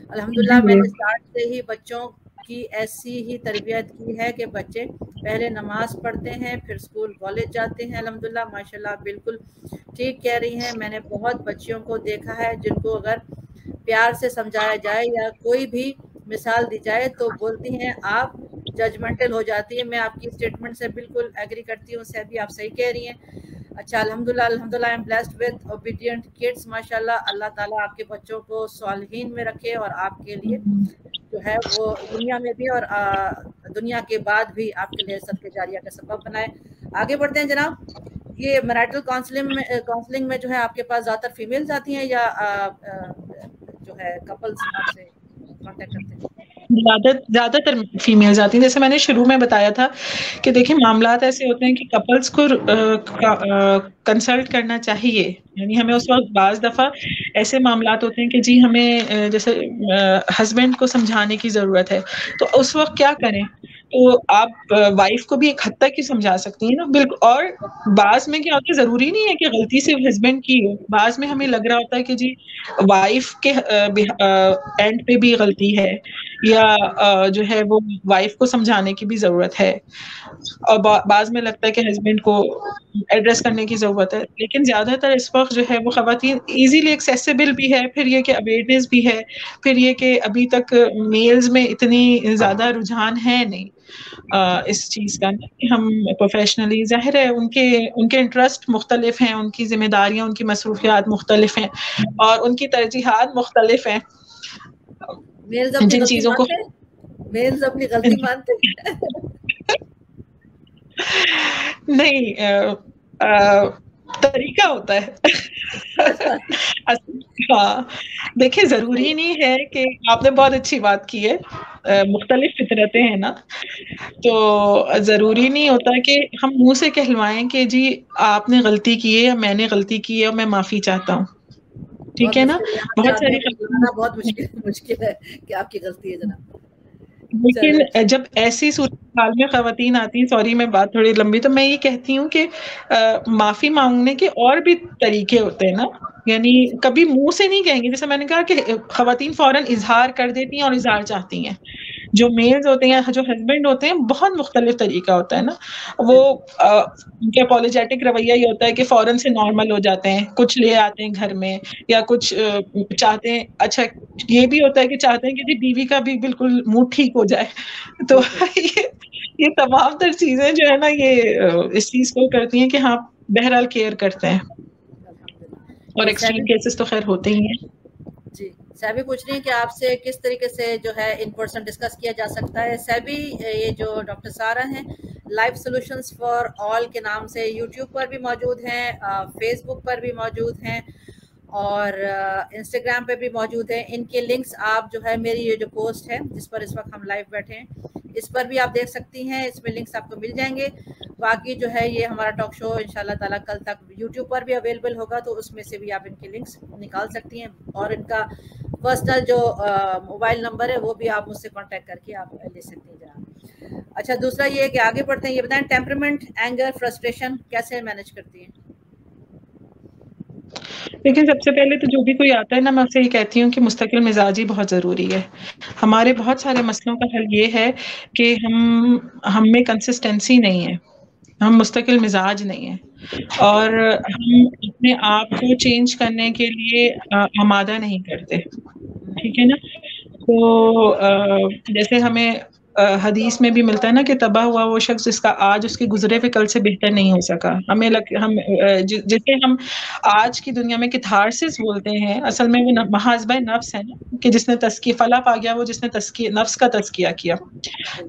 الحمدللہ میں نے اسٹارٹ سے ہی بچوں کی ایسی ہی تربیت کی ہے کہ بچے پہلے نماز پڑھتے ہیں, پھر اسکول کالج جاتے ہیں. الحمدللہ ماشاءاللہ بالکل ٹھیک کہہ رہی ہیں. میں نے بہت بچیوں کو دیکھا ہے جن کو اگر پیار سے سمجھایا جائے یا کوئی بھی مثال دی جائے تو بولتی ہیں آپ ججمنٹل ہو جاتی ہے. میں آپ کی اسٹیٹمنٹ سے بالکل ایگری کرتی ہوں سیبی, آپ صحیح کہہ رہی ہیں. اچھا الحمدللہ الحمدللہ I am blessed with obedient kids. ماشاءاللہ اللہ تعالیٰ آپ کے بچوں کو صالحین میں رکھے, اور آپ کے لیے جو ہے وہ دنیا میں بھی اور دنیا کے بعد بھی آپ کے لیے صدقہ جاریہ کا سبب بنائے. آگے بڑھتے ہیں جناب. یہ میرٹل کاؤنسلنگ میں جو ہے آپ کے پاس زیادہ تر فیمیلز آتی ہیں یا جو ہے کپلز آپ سے کانٹیکٹ کرتے ہیں؟ زیادہ تر فیمیلز آتی ہیں. جیسے میں نے شروع میں بتایا تھا کہ دیکھیں معاملات ایسے ہوتے ہیں کہ کپلز کو کنسلٹ کرنا چاہیے. یعنی ہمیں اس وقت بعض دفعہ ایسے معاملات ہوتے ہیں کہ جی ہمیں جیسے ہسبینڈ کو سمجھانے کی ضرورت ہے, تو اس وقت کیا کریں؟ تو آپ وائف کو بھی ایک حد تک ہی سمجھا سکتی ہیں نا. بالکل. اور بعض میں کیا ہوتا ہے, ضروری نہیں ہے کہ غلطی صرف ہسبینڈ کی ہو. بعض میں ہمیں لگ رہا ہوتا ہے کہ جی وائف کے اینڈ پہ بھی غلطی ہے, یا جو ہے وہ وائف کو سمجھانے کی بھی ضرورت ہے, اور بعض میں لگتا ہے کہ ہسبینڈ کو ایڈریس کرنے کی ضرورت ہے. لیکن زیادہ تر اس وقت جو ہے وہ خواتین ایزیلی ایکسیسیبل بھی ہے, پھر یہ کہ اویئرنیس بھی ہے, پھر یہ کہ ابھی تک میلز میں اتنی زیادہ رجحان ہے نہیں اس چیز کا, کہ ہم پروفیشنلی, ظاہر ہے ان کے انٹرسٹ مختلف ہیں, ان کی ذمہ داریاں, ان کی مصروفیات مختلف ہیں, اور ان کی ترجیحات مختلف ہیں. میلز اپنی جن غلطی چیزوں کو مانتے ہیں, میلز اپنی غلطی مانتے ہیں نہیں, طریقہ ہوتا ہے. ہاں دیکھیں, ضروری نہیں ہے کہ آپ نے بہت اچھی بات کی ہے, مختلف فطرتیں ہیں نا, تو ضروری نہیں ہوتا کہ ہم منہ سے کہلوائیں کہ جی آپ نے غلطی کی ہے یا میں نے غلطی کی ہے اور میں معافی چاہتا ہوں. ٹھیک بہت ہے نا, مشکل ہے, یہاں سے بہت آدمی ساری کو بلانا بہت مشکل ہے کہ آپ کی غلطی ہے جناب. لیکن جب ایسی صورتحال میں خواتین آتی ہیں, سوری میں بات تھوڑی لمبی, تو میں یہ کہتی ہوں کہ معافی مانگنے کے اور بھی طریقے ہوتے ہیں نا. یعنی کبھی منہ سے نہیں کہیں گے, جیسے میں نے کہا کہ خواتین فوراً اظہار کر دیتی ہیں اور اظہار چاہتی ہیں. جو میلز ہوتے ہیں, جو ہسبینڈ ہوتے ہیں, بہت مختلف طریقہ ہوتا ہے نا. وہ ان کے اپولوجیٹک رویہ یہ ہوتا ہے کہ فوراً سے نارمل ہو جاتے ہیں, کچھ لے آتے ہیں گھر میں, یا کچھ چاہتے ہیں. اچھا یہ بھی ہوتا ہے کہ چاہتے ہیں کہ جی بیوی کا بھی بالکل موڈ ٹھیک ہو جائے. تو یہ تمام تر چیزیں جو ہے نا, یہ اس چیز کو کرتی ہیں کہ ہاں بہرحال کیئر کرتے ہیں, اور ایکسٹریم کیسز تو خیر ہوتے ہی ہیں. جی سیبی پوچھ رہی ہیں کہ آپ سے کس طریقے سے جو ہے ان پرسن ڈسکس کیا جا سکتا ہے. سیبی یہ جو ڈاکٹر سارہ ہیں لائف سولوشنز فار آل کے نام سے یوٹیوب پر بھی موجود ہیں, فیس بک پر بھی موجود ہیں, اور انسٹاگرام پہ بھی موجود ہیں. ان کے لنکس آپ جو ہے میری یہ جو پوسٹ ہے جس پر اس وقت ہم لائیو بیٹھے ہیں اس پر بھی آپ دیکھ سکتی ہیں, اس میں لنکس آپ کو مل جائیں گے. باقی جو ہے یہ ہمارا ٹاک شو انشاءاللہ تعالیٰ کل تک یوٹیوب پر بھی اویلیبل ہوگا, تو اس میں سے بھی آپ ان کے لنکس نکال سکتی ہیں, اور ان کا پرسنل جو موبائل نمبر ہے وہ بھی آپ مجھ سے کانٹیکٹ کر کے آپ لے سکتے ہیں جناب. اچھا دوسرا یہ کہ آگے بڑھتے ہیں, یہ بتائیں ٹیمپرمنٹ, اینگر, فرسٹریشن کیسے مینیج کرتی ہیں؟ لیکن سب سے پہلے تو جو بھی کوئی آتا ہے نا, میں اسے یہ کہتی ہوں کہ مستقل مزاجی بہت ضروری ہے. ہمارے بہت سارے مسئلوں کا حل یہ ہے کہ ہم میں کنسسٹنسی نہیں ہے, ہم مستقل مزاج نہیں ہیں, اور ہم اپنے آپ کو چینج کرنے کے لیے آمادہ نہیں کرتے. ٹھیک ہے نا. تو جیسے ہمیں حدیث میں بھی ملتا ہے نا کہ تباہ ہوا وہ شخص جس کا آج اس کے گزرے ہوئے کل سے بہتر نہیں ہو سکا. ہم جسے ہم آج کی دنیا میں کتھارسس بولتے ہیں، اصل میں وہ محاسبہ نفس ہے نا، کہ جس نے تزکیہ فلاح پا گیا وہ جس نے نفس کا تزکیہ کیا.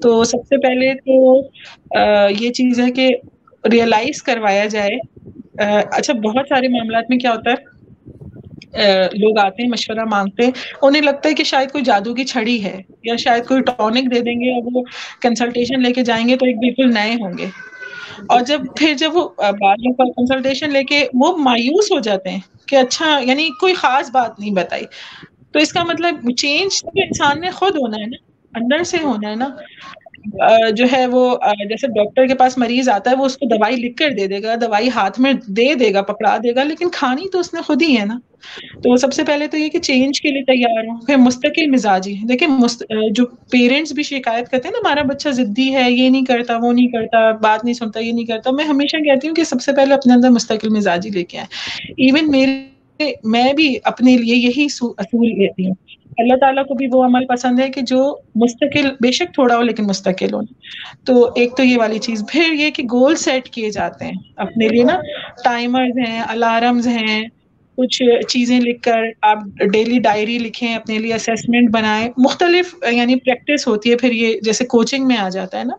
تو سب سے پہلے تو یہ چیز ہے کہ ریئلائز کروایا جائے. اچھا بہت سارے معاملات میں کیا ہوتا ہے، لوگ آتے ہیں مشورہ مانگتے ہیں، انہیں لگتا ہے کہ شاید کوئی جادو کی چھڑی ہے یا شاید کوئی ٹونک دے دیں گے اور وہ کنسلٹیشن لے کے جائیں گے تو ایک بالکل نئے ہوں گے. اور جب وہ بعد میں کنسلٹیشن لے کے وہ مایوس ہو جاتے ہیں کہ اچھا یعنی کوئی خاص بات نہیں بتائی، تو اس کا مطلب چینج تو انسان نے خود ہونا ہے نا، اندر سے ہونا ہے نا. جو ہے وہ جیسے ڈاکٹر کے پاس مریض آتا ہے وہ اس کو دوائی لکھ کر دے دے گا، دوائی ہاتھ میں دے دے گا، پکڑا دے گا، لیکن کھانی تو اس نے خود ہی ہے نا. تو سب سے پہلے تو یہ کہ چینج کے لیے تیار ہوں. پھر مستقل مزاجی، دیکھیں جو پیرنٹس بھی شکایت کرتے ہیں نا ہمارا بچہ ضدی ہے، یہ نہیں کرتا، وہ نہیں کرتا، بات نہیں سنتا، یہ نہیں کرتا، میں ہمیشہ کہتی ہوں کہ سب سے پہلے اپنے اندر مستقل مزاجی لے کے آئیں. ایون میں بھی اپنے لیے یہی اصول لیتی ہوں. اللہ تعالیٰ کو بھی وہ عمل پسند ہے کہ جو مستقل، بے شک تھوڑا ہو لیکن مستقل ہو. تو ایک تو یہ والی چیز. پھر یہ کہ گول سیٹ کیے جاتے ہیں اپنے لیے نا، ٹائمرز ہیں، الارمز ہیں، کچھ چیزیں لکھ کر آپ ڈیلی ڈائری لکھیں، اپنے لیے اسیسمنٹ بنائیں، مختلف یعنی پریکٹس ہوتی ہے. پھر یہ جیسے کوچنگ میں آ جاتا ہے نا،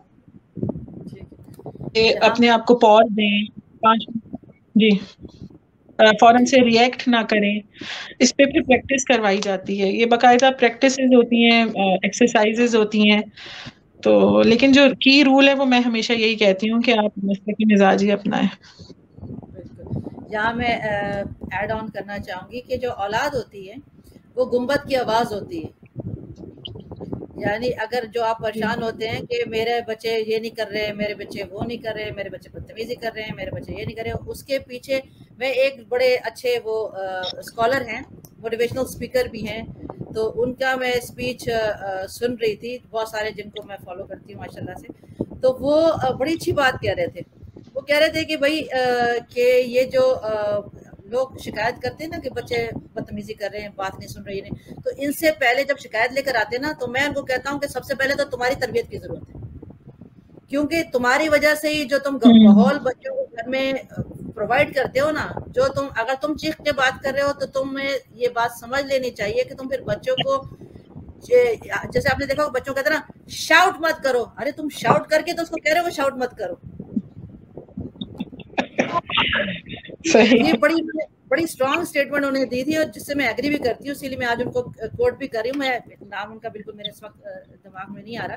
کہ اپنے آپ کو پاز دیں 5 جی، فوراً سے ریئیکٹ نہ کریں. اس پہ پھر پریکٹس کروائی جاتی ہے. یہ باقاعدہ پریکٹسز ہوتی ہیں، ایکسرسائزز ہوتی ہیں. تو لیکن جو کی رول ہے وہ میں ہمیشہ یہی کہتی ہوں کہ آپ مستقل مزاجی اپنائیں. یہاں میں ایڈ آن کرنا چاہوں گی کہ جو اولاد ہوتی ہے وہ گنبد کی آواز ہوتی ہے. یعنی اگر جو آپ پریشان ہوتے ہیں کہ میرے بچے یہ نہیں کر رہے، میرے بچے وہ نہیں کر رہے، میرے بچے بدتمیزی کر رہے ہیں، میرے بچے یہ نہیں کر رہے، اس کے پیچھے میں ایک بڑے اچھے وہ اسکالر ہیں، موٹیویشنل اسپیکر بھی ہیں، تو ان کا میں اسپیچ سن رہی تھی، بہت سارے جن کو میں فالو کرتی ہوں ماشاء اللہ سے. تو وہ بڑی اچھی بات کہہ رہے تھے. وہ کہہ رہے تھے کہ بھائی کہ یہ جو لوگ شکایت کرتے ہیں نا کہ بچے بدتمیزی کر رہے ہیں، بات نہیں سن رہی ہیں، تو ان سے پہلے جب شکایت لے کر آتے ہیں نا تو میں ان کو کہتا ہوں کہ سب سے پہلے تو تمہاری تربیت کی ضرورت ہے، کیونکہ تمہاری وجہ سے ہی جو تم ماحول بچوں کو گھر میں پرووائڈ کرتے ہو نا، جو تم اگر تم چیخ کے بات کر رہے ہو تو تمہیں یہ بات سمجھ لینی چاہیے کہ تم پھر بچوں کو، جیسے آپ نے دیکھا بچوں کہتے ہیں نا شاؤٹ مت کرو، ارے تم شاؤٹ کر کے تو اس کو کہہ رہے ہو شاؤٹ مت کرو. یہ بڑی اسٹرانگ اسٹیٹمنٹ انہیں دی تھی اور جس سے میں ایگری بھی کرتی ہوں، اسی لیے میں آج ان کو کوٹ بھی کر رہی ہوں. میں نام ان کا بالکل میرے اس وقت دماغ میں نہیں آ رہا،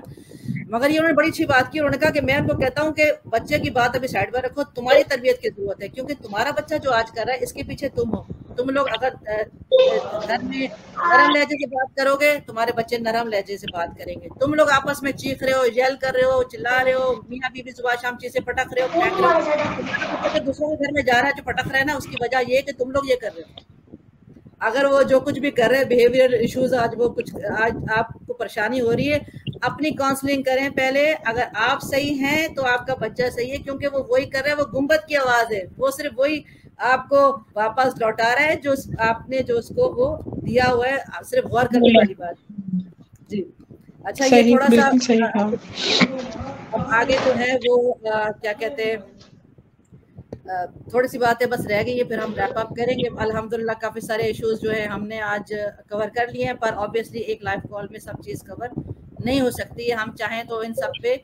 مگر یہ انہوں نے بڑی اچھی بات کی. انہوں نے کہا کہ میں ان کو کہتا ہوں کہ بچے کی بات ابھی سائڈ پر رکھو، تمہاری تربیت کی ضرورت ہے، کیونکہ تمہارا بچہ جو آج کر رہا ہے اس کے پیچھے تم ہو. تم لوگ اگر گھر میں نرم لہجے سے بات کرو گے تمہارے بچے نرم لہجے سے بات کریں گے. تم لوگ آپس میں چیخ رہے ہو، یل کر رہے ہو، چلا رہے ہو، میاں بیوی صبح شام چیزیں پٹک رہے ہو، پھینک رہے ہو، تمہارا بچہ جو دوسروں کے گھر میں جا رہا ہے جو پٹک رہا ہے نا، اس کی وجہ یہ ہے کہ تم لوگ یہ کر رہے ہو. اگر وہ جو کچھ بھی کر رہے ہیں بیہیویئر ایشوز، آج آپ کو پریشانی ہو رہی ہے، اپنی کاؤنسلنگ کریں پہلے. اگر آپ صحیح ہیں تو آپ کا بچہ صحیح ہے، کیونکہ وہ وہی کر رہا ہے، وہ گنبد کی آواز ہے، وہ صرف وہی آپ کو واپس لوٹا رہا ہے جو آپ نے جو اس کو وہ دیا ہوا ہے. صرف غور کرنے والی بات. جی اچھا، یہ تھوڑا سا اب آگے جو ہے وہ کیا کہتے ہیں، تھوڑی سی باتیں بس رہ گئی ہے، پھر ہم ریپ اپ کریں گے. الحمدللہ کافی سارے ایشوز جو ہے ہم نے آج کور کر لیے ہیں، پر آبویسلی ایک لائیو کال میں سب چیز کور نہیں ہو سکتی ہے. ہم چاہیں تو ان سب پہ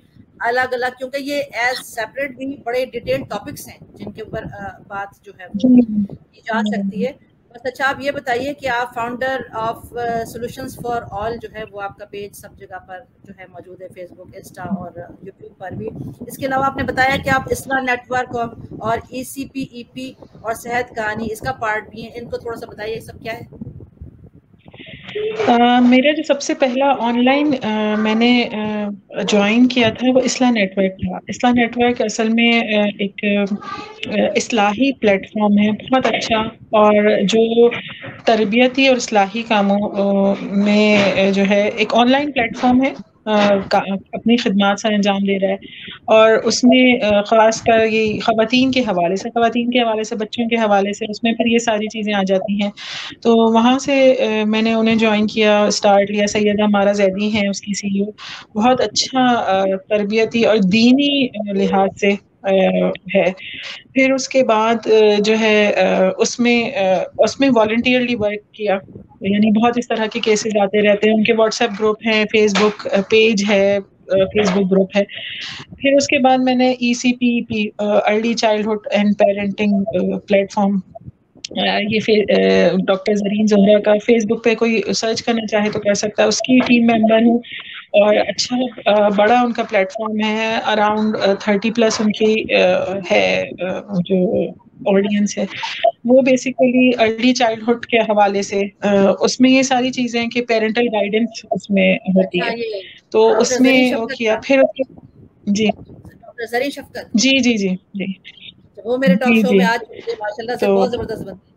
الگ الگ، کیونکہ یہ ایز سیپریٹ بھی بڑے ڈیٹیل ٹاپکس ہیں جن کے اوپر بات جو ہے وہ کی جا سکتی ہے. بس اچھا آپ یہ بتائیے کہ آپ founder of solutions for all جو ہے وہ آپ کا پیج سب جگہ پر جو ہے موجود ہے، فیس بک، انسٹا اور یوٹیوب پر بھی. اس کے علاوہ آپ نے بتایا کہ آپ اصلاح نیٹ ورک اور ECPEP اور صحت کہانی اس کا پارٹ بھی ہیں. ان کو تھوڑا سا بتائیے سب کیا ہے. میرا جو سب سے پہلا آن لائن میں نے جوائن کیا تھا وہ اصلاح نیٹ ورک تھا. اصلاح نیٹ ورک اصل میں ایک اصلاحی پلیٹ فارم ہے بہت اچھا، اور جو تربیتی اور اصلاحی کاموں میں جو ہے ایک آن لائن پلیٹ فارم ہے اپنی خدمات سے انجام دے رہا ہے، اور اس میں خاص کر یہ خواتین کے حوالے سے بچوں کے حوالے سے اس میں پھر یہ ساری چیزیں آ جاتی ہیں. تو وہاں سے میں نے انہیں جوائن کیا، اسٹارٹ لیا. سیدہ مارا زیدی ہیں اس کی CEO. بہت اچھا تربیتی اور دینی لحاظ سے ہے. پھر اس کے بعد جو ہے اس میں والنٹیئرلی ورک کیا. یعنی بہت اس طرح کے کیسز آتے رہتے ہیں. ان کے واٹس ایپ گروپ ہیں، فیس بک پیج ہے، فیس بک گروپ ہے. پھر اس کے بعد میں نے ECP early childhood and parenting plate form, یہ ڈاکٹر زرین زہرا کا فیس بک پہ کوئی سرچ کرنا چاہے تو کر سکتا ہے. اس کی ٹیم ممبر ہوں، اور اچھا بڑا ان کا پلیٹ فارم ہے. اراؤنڈ 30+ ان کی ہے جو آڈینس ہے. وہ بیسیکلی ارلی چائلڈہڈ کے حوالے سے اس میں یہ ساری چیزیں کہ پیرنٹل گائیڈنس اس میں ہوتی اچھا، ہے. یہ تو اس ڈاکٹر میں زرین وہ شفقت کیا. کا، پھر جی ڈاکٹر زرین شفقت، جی جی جی جی وہ میرے ٹاک جی شو جی میں آ چکی ہے، ماشاء اللہ سے تو بہت زبردست بنتی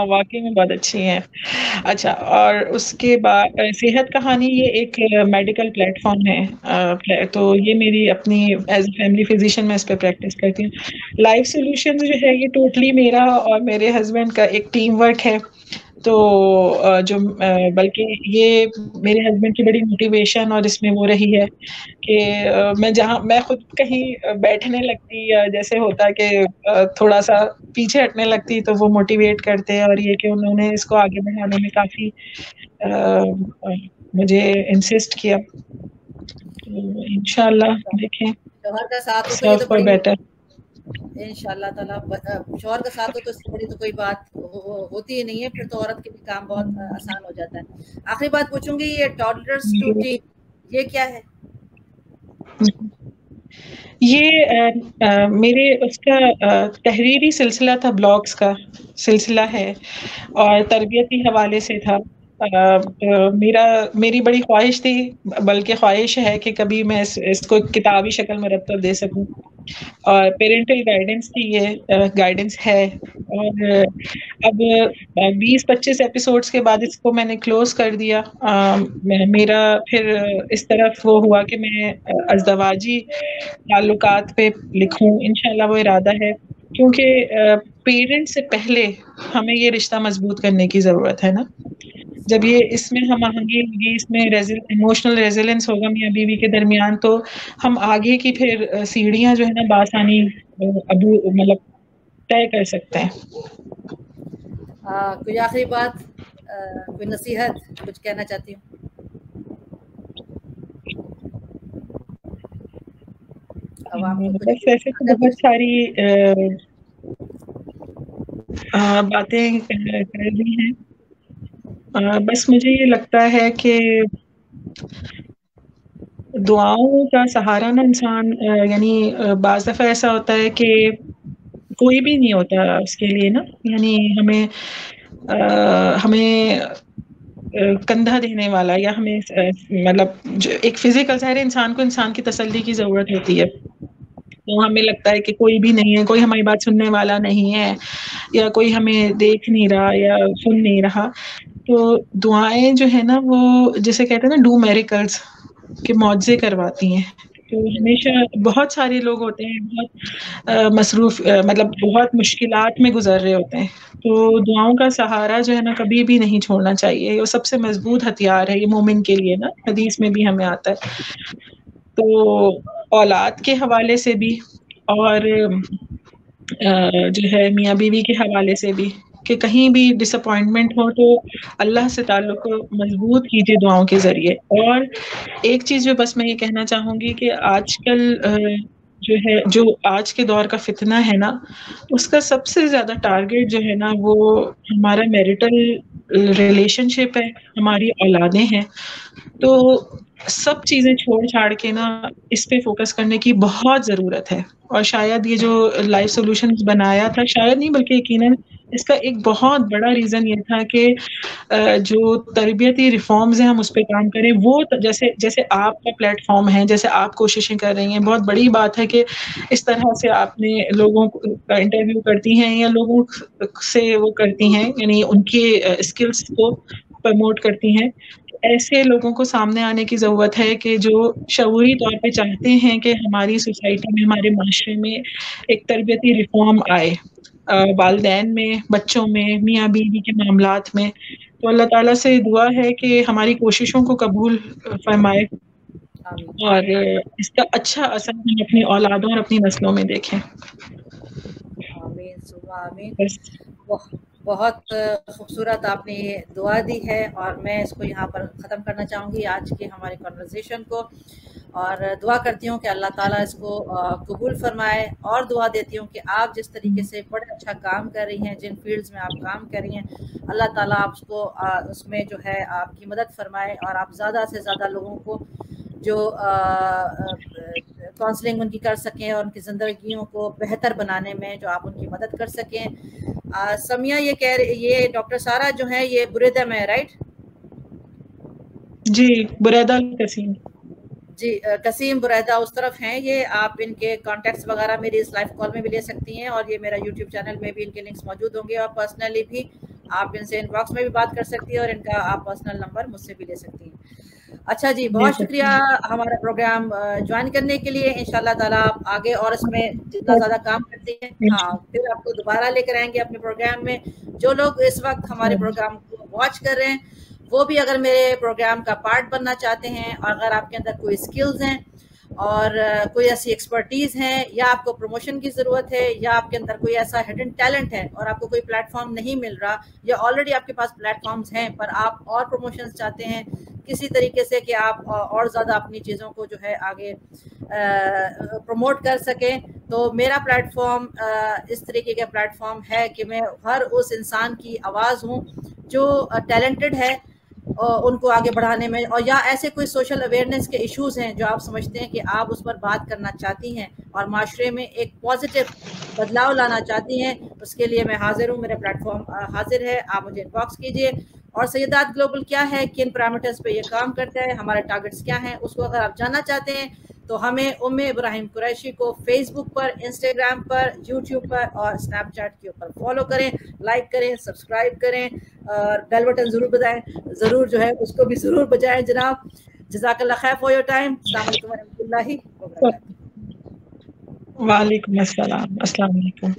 واقعی میں بہت اچھی ہیں. اچھا، اور اس کے بعد صحت کہانی، یہ ایک میڈیکل پلیٹ فارم ہے. تو یہ میری اپنی ایز اے فیملی فزیشین میں اس پہ پریکٹس کرتی ہوں. لائف سولوشن جو ہے یہ ٹوٹلی میرا اور میرے ہسبینڈ کا ایک ٹیم ورک ہے. تو جو بلکہ یہ میرے ہسبینڈ کی بڑی موٹیویشن اور اس میں وہ رہی ہے کہ میں خود کہیں بیٹھنے لگتی یا جیسے ہوتا کہ تھوڑا سا پیچھے ہٹنے لگتی تو وہ موٹیویٹ کرتے. اور یہ کہ انہوں نے اس کو آگے بڑھانے میں کافی مجھے انسسٹ کیا. انشاءاللہ ہے. دیکھیں، شوہر کا ساتھ ہو تو یہ سرو تو فار بڑی، بیٹر. ان شاء اللہ تعالیٰ شوہر کا ساتھ ہو تو اس سے بڑی تو کوئی بات ہوتی ہی نہیں ہے. پھر تو عورت کے بھی کام بہت آسان ہو جاتا ہے. آخری بات پوچھوں گی، یہ ٹاڈلرز ٹو ٹین یہ کیا ہے؟ یہ میرے اس کا تحریری سلسلہ تھا، بلاگس کا سلسلہ ہے، اور تربیتی حوالے سے تھا. میری بڑی خواہش تھی، بلکہ خواہش ہے کہ کبھی میں اس کو کتابی شکل میں رتب دے سکوں. اور پیرنٹل گائیڈنس کی یہ گائیڈنس ہے. اور اب 20-25 ایپیسوڈس کے بعد اس کو میں نے کلوز کر دیا. میرا پھر اس طرف وہ ہوا کہ میں ازدواجی تعلقات پہ لکھوں. انشاءاللہ وہ ارادہ ہے، کیونکہ پیرنٹ سے پہلے ہمیں یہ رشتہ مضبوط کرنے کی ضرورت ہے نا. جب یہ اس میں ہم آہنگی ہوگی، اس میں ایموشنل ریزیلنس ہوگا میاں بیوی کے درمیان، تو ہم آگے کی پھر سیڑھیاں جو ہے نا بآسانی مطلب طے کر سکتے ہیں. کوئی آخری بات، کوئی نصیحت کچھ کہنا چاہتی ہوں؟ عوام کو بس کچھ ایسے تو اگر بہت کچھ ساری باتیں کر رہی ہیں. بس مجھے یہ لگتا ہے کہ دعاؤں کا سہارا نا انسان، یعنی بعض دفعہ ایسا ہوتا ہے کہ کوئی بھی نہیں ہوتا اس کے لیے نا. یعنی ہمیں کندھا دینے والا، یا ہمیں مطلب جو ایک فزیکل ظاہر انسان کو انسان کی تسلی کی ضرورت ہوتی ہے. تو ہمیں لگتا ہے کہ کوئی بھی نہیں ہے، کوئی ہماری بات سننے والا نہیں ہے، یا کوئی ہمیں دیکھ نہیں رہا یا سن نہیں رہا. تو دعائیں جو ہے نا وہ جیسے کہتے ہیں نا ڈو میریکلز، کہ معجزے کرواتی ہیں. تو ہمیشہ بہت سارے لوگ ہوتے ہیں بہت مصروف، مطلب بہت مشکلات میں گزر رہے ہوتے ہیں. تو دعاؤں کا سہارا جو ہے نا کبھی بھی نہیں چھوڑنا چاہیے. وہ سب سے مضبوط ہتھیار ہے یہ مومن کے لیے نا. حدیث میں بھی ہمیں آتا ہے. تو اولاد کے حوالے سے بھی، اور جو ہے میاں بیوی کے حوالے سے بھی، کہ کہیں بھی ڈس اپوائنٹمنٹ ہو تو اللہ سے تعلق کو مضبوط کیجیے دعاؤں کے ذریعے. اور ایک چیز جو بس میں یہ کہنا چاہوں گی کہ آج کل جو آج کے دور کا فتنہ ہے نا، اس کا سب سے زیادہ ٹارگیٹ جو ہے نا وہ ہمارا میرٹل ریلیشن شپ ہے، ہماری اولادیں ہیں. تو سب چیزیں چھوڑ چھاڑ کے نا اس پہ فوکس کرنے کی بہت ضرورت ہے. اور شاید یہ جو لائف سولوشنز بنایا تھا، شاید نہیں بلکہ یقیناً اس کا ایک بہت بڑا ریزن یہ تھا کہ جو تربیتی ریفارمز ہیں ہم اس پہ کام کریں. وہ جیسے آپ کا پلیٹ فارم ہے، جیسے آپ کوششیں کر رہی ہیں، بہت بڑی بات ہے کہ اس طرح سے آپ نے لوگوں کا انٹرویو کرتی ہیں یا لوگوں سے وہ کرتی ہیں، یعنی ان کے اسکلس کو پروموٹ کرتی ہیں. ایسے لوگوں کو سامنے آنے کی ضرورت ہے کہ جو شعوری طور پہ چاہتے ہیں کہ ہماری سوسائٹی میں، ہمارے معاشرے میں ایک تربیتی ریفارم آئے، والدین میں، بچوں میں، میاں بیوی کے معاملات میں. تو اللہ تعالیٰ سے دعا ہے کہ ہماری کوششوں کو قبول فرمائے آمین اور اس کا اچھا اثر ہم اپنی اولادوں اور اپنی نسلوں میں دیکھیں. آمین ثم آمین. بس بہت خوبصورت آپ نے یہ دعا دی ہے، اور میں اس کو یہاں پر ختم کرنا چاہوں گی آج کی ہماری کنورزیشن کو، اور دعا کرتی ہوں کہ اللہ تعالیٰ اس کو قبول فرمائے، اور دعا دیتی ہوں کہ آپ جس طریقے سے بڑے اچھا کام کر رہی ہیں، جن فیلڈز میں آپ کام کر رہی ہیں، اللہ تعالیٰ آپ اس کو اس میں جو ہے آپ کی مدد فرمائے، اور آپ زیادہ سے زیادہ لوگوں کو جو کاؤنسلنگ ان کی کر سکیں اور ان کی زندگیوں کو بہتر بنانے میں جو آپ ان کی مدد کر سکیں. سمیہ یہ کہہ رہی، یہ ڈاکٹر سارہ جو ہیں یہ بریدہ میں، رائٹ؟ جی، بریدہ القسیم. جی قسیم بریدہ اس طرف ہیں یہ. آپ ان کے کانٹیکٹس وغیرہ میری اس لائف کال میں بھی لے سکتی ہیں، اور یہ میرا یوٹیوب چینل میں بھی ان کے لنکس موجود ہوں گے، اور پرسنلی بھی آپ ان سے ان باکس میں بھی بات کر سکتی ہیں، اور ان کا آپ پرسنل نمبر مجھ سے بھی لے سکتی ہیں. اچھا جی، بہت شکریہ ہمارا پروگرام جوائن کرنے کے لیے. انشاءاللہ تعالیٰ آپ آگے اور اس میں جتنا زیادہ کام کرتے ہیں، ہاں پھر آپ کو دوبارہ لے کر آئیں گے اپنے پروگرام میں. جو لوگ اس وقت ہمارے پروگرام کو واچ کر رہے ہیں، وہ بھی اگر میرے پروگرام کا پارٹ بننا چاہتے ہیں، اور اگر آپ کے اندر کوئی سکلز ہیں اور کوئی ایسی ایکسپرٹیز ہیں، یا آپ کو پروموشن کی ضرورت ہے، یا آپ کے اندر کوئی ایسا ہڈن ٹیلنٹ ہے اور آپ کو کوئی پلیٹ فارم نہیں مل رہا، یا آلریڈی آپ کے پاس پلیٹ فارمز ہیں پر آپ اور پروموشنز چاہتے ہیں کسی طریقے سے کہ آپ اور زیادہ اپنی چیزوں کو جو ہے آگے پروموٹ کر سکیں، تو میرا پلیٹ فارم اس طریقے کا پلیٹ فارم ہے کہ میں ہر اس انسان کی آواز ہوں جو ٹیلنٹڈ ہے ان کو آگے بڑھانے میں، اور یا ایسے کوئی سوشل اویئرنیس کے ایشوز ہیں جو آپ سمجھتے ہیں کہ آپ اس پر بات کرنا چاہتی ہیں اور معاشرے میں ایک پازیٹیو بدلاؤ لانا چاہتی ہیں. اس کے لیے میں حاضر ہوں، میرا پلیٹ فارم حاضر ہے. آپ مجھے انباکس کیجیے. اور سیدات گلوبل کیا ہے، کن پیرامیٹرز پہ یہ کام کرتا ہے، ہمارے ٹارگٹس کیا ہیں، اس کو اگر آپ جاننا چاہتے ہیں تو ہمیں ابراہیم قریشی کو فیس بک پر، انسٹاگرام پر، یوٹیوب پر اور اسنیپ چیٹ کے اوپر فالو کریں، لائک کریں، سبسکرائب کریں، اور بیل بٹن ضرور بجائیں، ضرور جو ہے اس کو بھی ضرور بجائیں جناب. جزاک اللہ خیر فار یور ٹائم. السلام علیکم ورحمۃ اللہ وبرکاتہ. وعلیکم السلام. السلام علیکم.